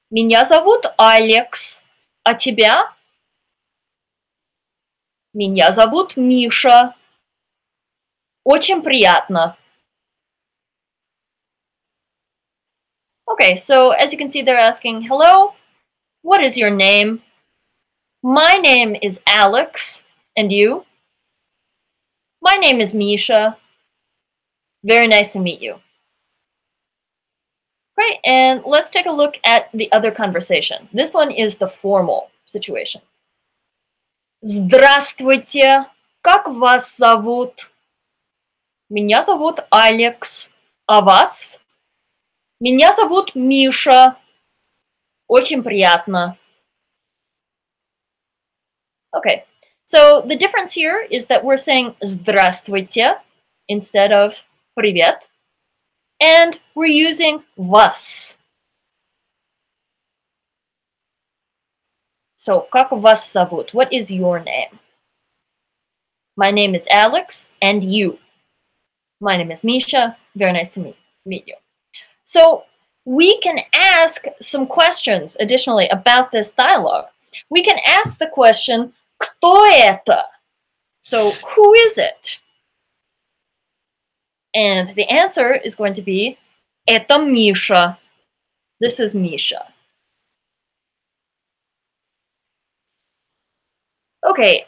Меня зовут Алекс. А тебя? Меня зовут Миша. Очень приятно. Okay, so as you can see, they're asking, hello, what is your name? My name is Alex. And you? My name is Misha. Very nice to meet you. Great, and let's take a look at the other conversation. This one is the formal situation. Здравствуйте, как вас зовут? Меня зовут Алекс. А вас? Меня зовут Миша. Очень приятно. Okay, so the difference here is that we're saying здравствуйте instead of привет, and we're using вас. So, как вас зовут? What is your name? My name is Alex, and you? My name is Misha. Very nice to meet you. So, we can ask some questions additionally about this dialogue. We can ask the question, кто это? So, who is it? And the answer is going to be, это Misha. This is Misha. Okay,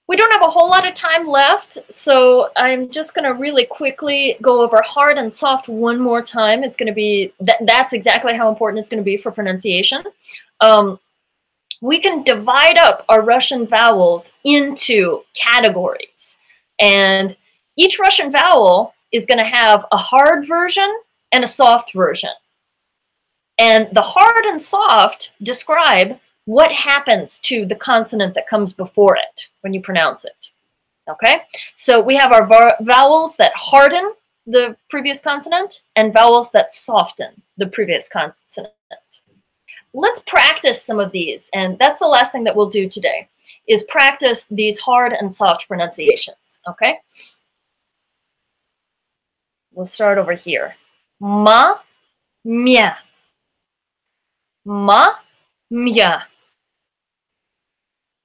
we don't have a whole lot of time left, so I'm just going to really quickly go over hard and soft one more time. It's going to be, that's exactly how important it's going to be for pronunciation. We can divide up our Russian vowels into categories. And each Russian vowel is going to have a hard version and a soft version. And the hard and soft describe what happens to the consonant that comes before it when you pronounce it. Okay? So we have our vowels that harden the previous consonant and vowels that soften the previous consonant. Let's practice some of these, and that's the last thing that we'll do today, is practice these hard and soft pronunciations. Okay? We'll start over here. Ma, mya. Ma, mya.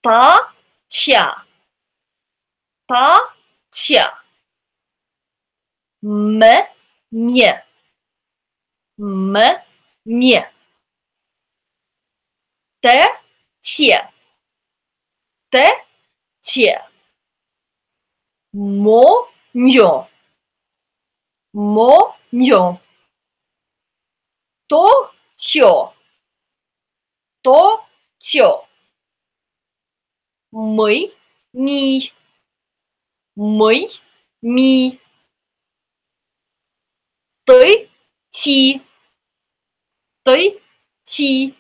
Та, ча. Та, ча. М, ме. М, ме. Т, те. Т, те. Мо, мё. Мо, мё. То, чё. То, чё. Мы, ми. Мы, ми. Ты, ти. Ты, ти.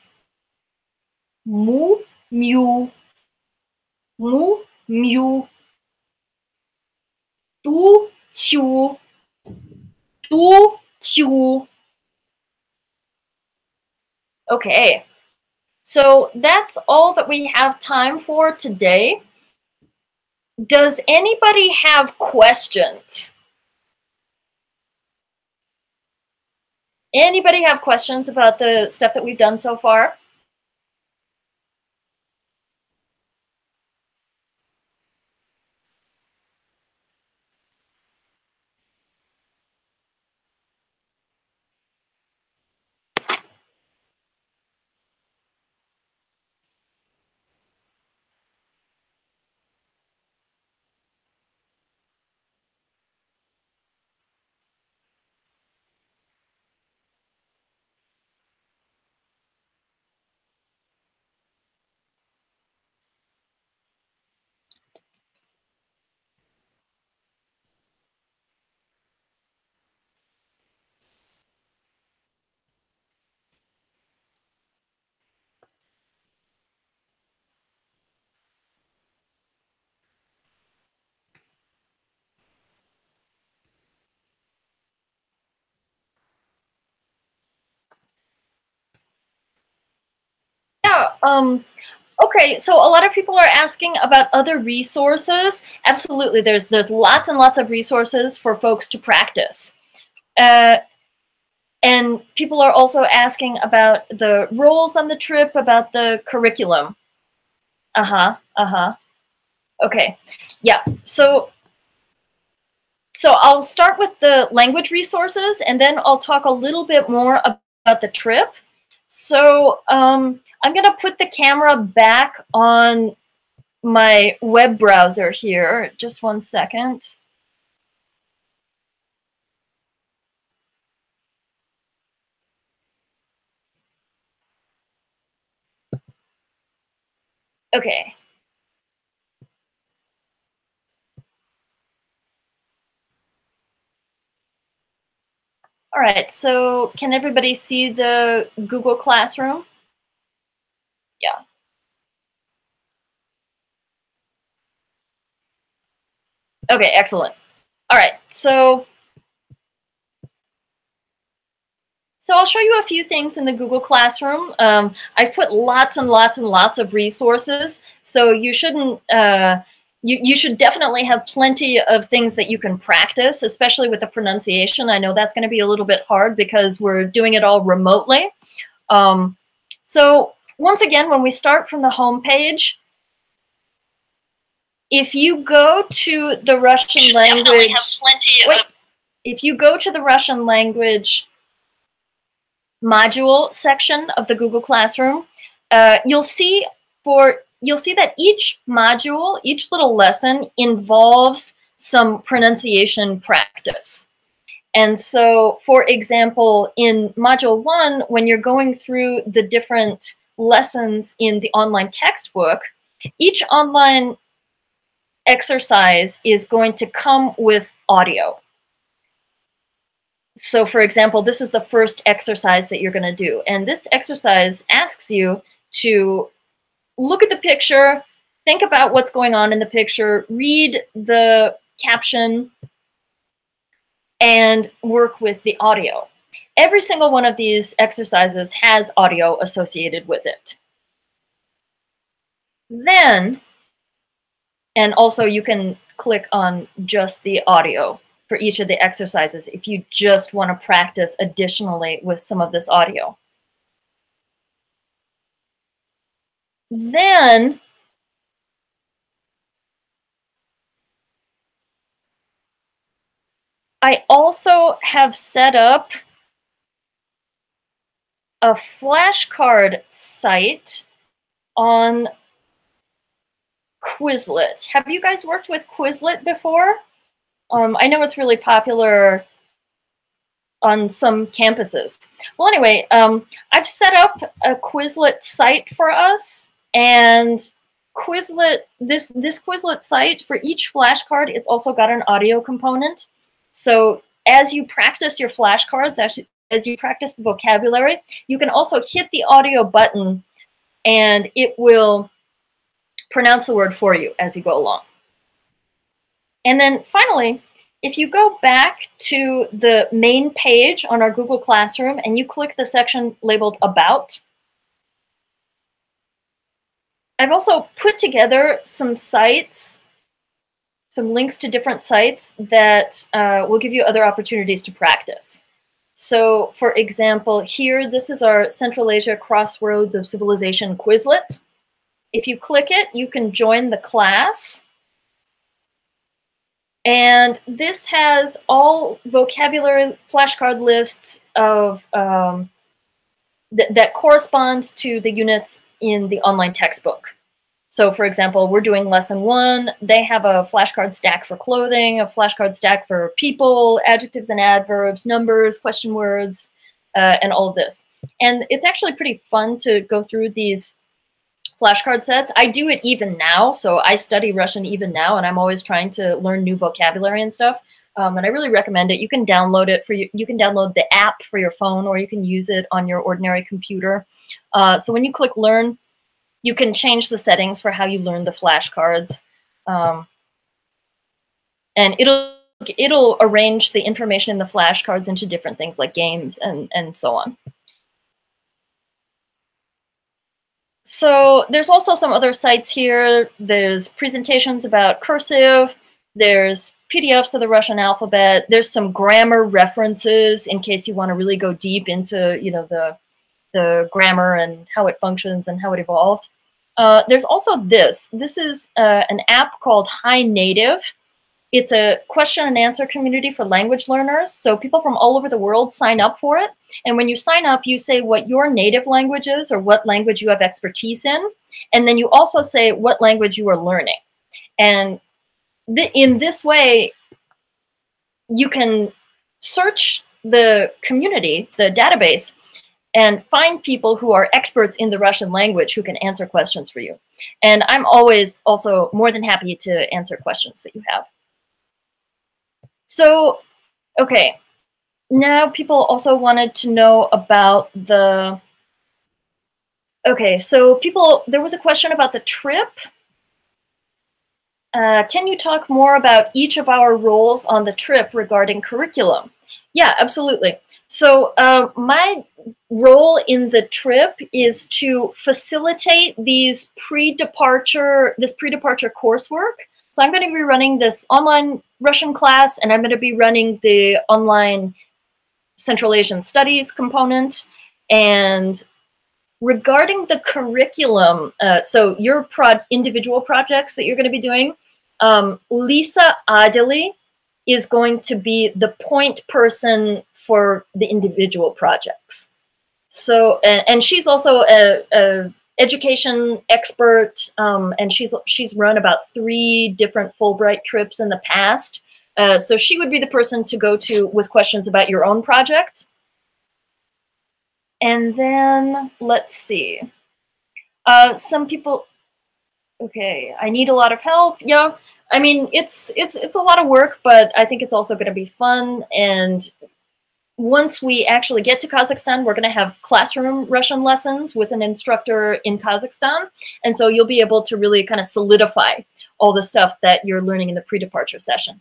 Му, мю. Му, мю. Ту, чу. Ту, чу. Okay, so that's all that we have time for today. Does anybody have questions? Anybody have questions about the stuff that we've done so far? Yeah, okay, so a lot of people are asking about other resources. Absolutely, there's lots and lots of resources for folks to practice. And people are also asking about the roles on the trip, about the curriculum. Okay, yeah. So I'll start with the language resources, and then I'll talk a little bit more about the trip. So I'm going to put the camera back on my web browser here. Just one second. Okay. All right, so can everybody see the Google Classroom? Yeah. Okay, excellent. All right, so I'll show you a few things in the Google Classroom. I've put lots and lots and lots of resources, so you shouldn't, you should definitely have plenty of things that you can practice, especially with the pronunciation. I know that's going to be a little bit hard because we're doing it all remotely. So once again, when we start from the home page, if you go to the Russian language, if you go to the Russian language module section of the Google Classroom, you'll see that each module, each little lesson involves some pronunciation practice. And so, for example, in Module 1, when you're going through the different lessons in the online textbook, each online exercise is going to come with audio. So, for example, this is the first exercise that you're going to do. And this exercise asks you to look at the picture, think about what's going on in the picture, read the caption, and work with the audio. Every single one of these exercises has audio associated with it. Then, and also you can click on just the audio for each of the exercises if you just want to practice additionally with some of this audio. Then I also have set up a flashcard site on Quizlet. Have you guys worked with Quizlet before? I know it's really popular on some campuses. Well, anyway, I've set up a Quizlet site for us, and Quizlet, this Quizlet site, for each flashcard, it's also got an audio component. So as you practice your flashcards, as you practice the vocabulary, you can also hit the audio button, and it will pronounce the word for you as you go along. And then finally, if you go back to the main page on our Google Classroom and you click the section labeled About, I've also put together some sites, some links to different sites that will give you other opportunities to practice. So, for example, here, this is our Central Asia Crossroads of Civilization Quizlet. If you click it, you can join the class. And this has all vocabulary flashcard lists of that correspond to the units in the online textbook. So, for example, we're doing lesson 1. They have a flashcard stack for clothing, a flashcard stack for people, adjectives and adverbs, numbers, question words, and all of this. And it's actually pretty fun to go through these flashcard sets. I do it even now, so I study Russian even now, and I'm always trying to learn new vocabulary and stuff. And I really recommend it. You can download it you can download the app for your phone, or you can use it on your ordinary computer. So when you click Learn, you can change the settings for how you learn the flashcards, and it'll arrange the information in the flashcards into different things like games and so on. So there's also some other sites here. There's presentations about cursive. There's PDFs of the Russian alphabet. There's some grammar references in case you want to really go deep into, you know, the grammar and how it functions and how it evolved. There's also this. This is an app called Hi Native. It's a question and answer community for language learners. So people from all over the world sign up for it. And when you sign up, you say what your native language is or what language you have expertise in. And then you also say what language you are learning. And in this way, you can search the community, the database, and find people who are experts in the Russian language who can answer questions for you. And I'm always also more than happy to answer questions that you have. So, okay, now people also wanted to know about the, okay, so there was a question about the trip. Can you talk more about each of our roles on the trip regarding curriculum? Yeah, absolutely. So my role in the trip is to facilitate this pre-departure coursework. So I'm going to be running this online Russian class, and I'm going to be running the online Central Asian Studies component. And regarding the curriculum, so your individual projects that you're going to be doing, Lisa Adeli is going to be the point person for the individual projects. So, and she's also a education expert, and she's run about 3 different Fulbright trips in the past. So she would be the person to go to with questions about your own project. And then let's see. Some people, okay, I need a lot of help. Yeah, I mean it's a lot of work, but I think it's also going to be fun. And once we actually get to Kazakhstan, we're going to have classroom Russian lessons with an instructor in Kazakhstan. And so you'll be able to really kind of solidify all the stuff that you're learning in the pre-departure session.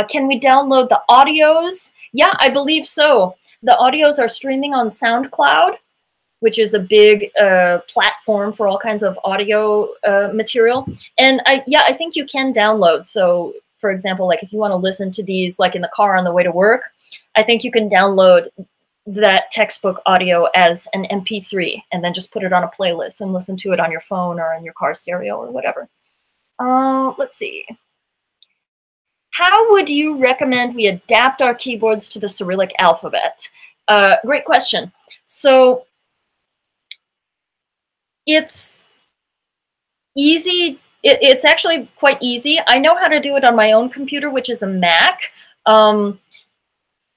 Can we download the audios? Yeah, I believe so. The audios are streaming on SoundCloud, which is a big platform for all kinds of audio material. And I think you can download. So for example, like if you want to listen to these like in the car on the way to work, I think you can download that textbook audio as an MP3 and then just put it on a playlist and listen to it on your phone or in your car stereo or whatever. Let's see. How would you recommend we adapt our keyboards to the Cyrillic alphabet? Great question. So it's easy. It's actually quite easy. I know how to do it on my own computer, which is a Mac.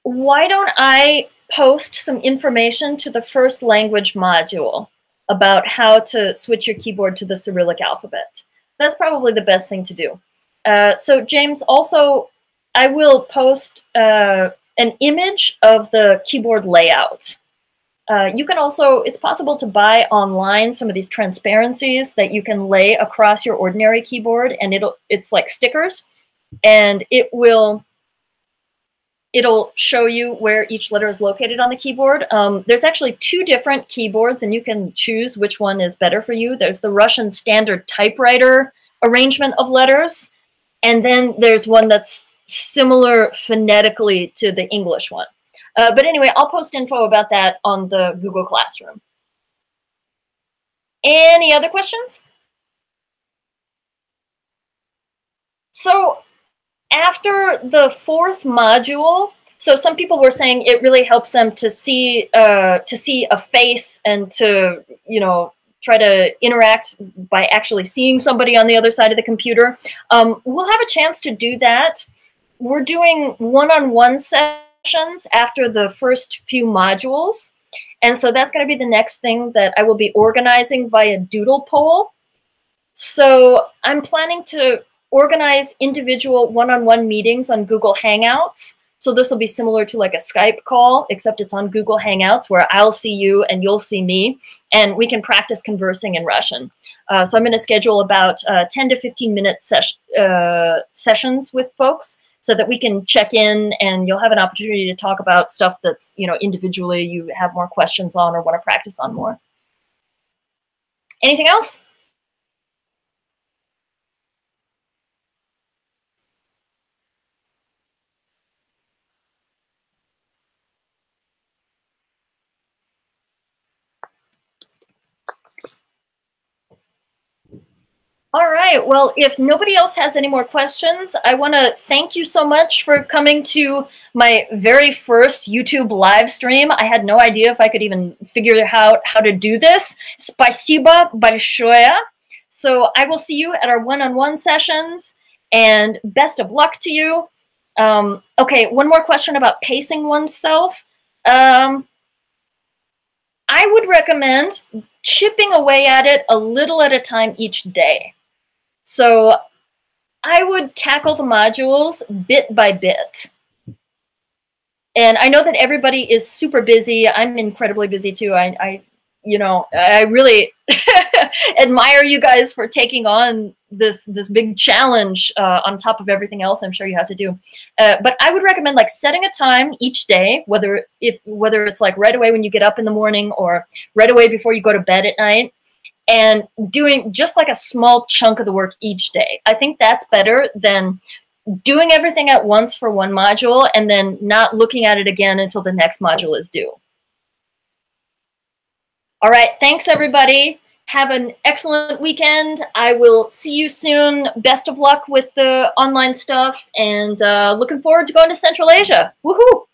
Why don't I post some information to the first language module about how to switch your keyboard to the Cyrillic alphabet? That's probably the best thing to do. So James, also, I will post an image of the keyboard layout. You can also, it's possible to buy online some of these transparencies that you can lay across your ordinary keyboard, and it's like stickers, and it'll show you where each letter is located on the keyboard. There's actually 2 different keyboards, and you can choose which one is better for you. There's the Russian standard typewriter arrangement of letters, and then there's one that's similar phonetically to the English one. But anyway, I'll post info about that on the Google Classroom. Any other questions? So after the 4th module, so some people were saying it really helps them to see a face and to, you know, try to interact by actually seeing somebody on the other side of the computer. We'll have a chance to do that. We're doing one-on-one sessions after the first few modules. And so that's going to be the next thing that I will be organizing via Doodle poll. So I'm planning to organize individual one-on-one meetings on Google Hangouts. So this will be similar to like a Skype call, except it's on Google Hangouts where I'll see you and you'll see me, and we can practice conversing in Russian. So I'm going to schedule about 10 to 15 minute sessions with folks so that we can check in, and you'll have an opportunity to talk about stuff that's, you know, individually you have more questions on or want to practice on more. Anything else? right, well, if nobody else has any more questions, I want to thank you so much for coming to my very first YouTube live stream. I had no idea if I could even figure out how to do this. Спасибо большое. So I will see you at our one-on-one sessions, and best of luck to you. Okay, one more question about pacing oneself. I would recommend chipping away at it a little at a time each day. So I would tackle the modules bit by bit. And I know that everybody is super busy. I'm incredibly busy too. I really admire you guys for taking on this big challenge on top of everything else I'm sure you have to do. But I would recommend like setting a time each day, whether it's like right away when you get up in the morning or right away before you go to bed at night, and doing just like a small chunk of the work each day. I think that's better than doing everything at once for one module and then not looking at it again until the next module is due. All right, thanks everybody. Have an excellent weekend. I will see you soon. Best of luck with the online stuff, and looking forward to going to Central Asia. Woohoo!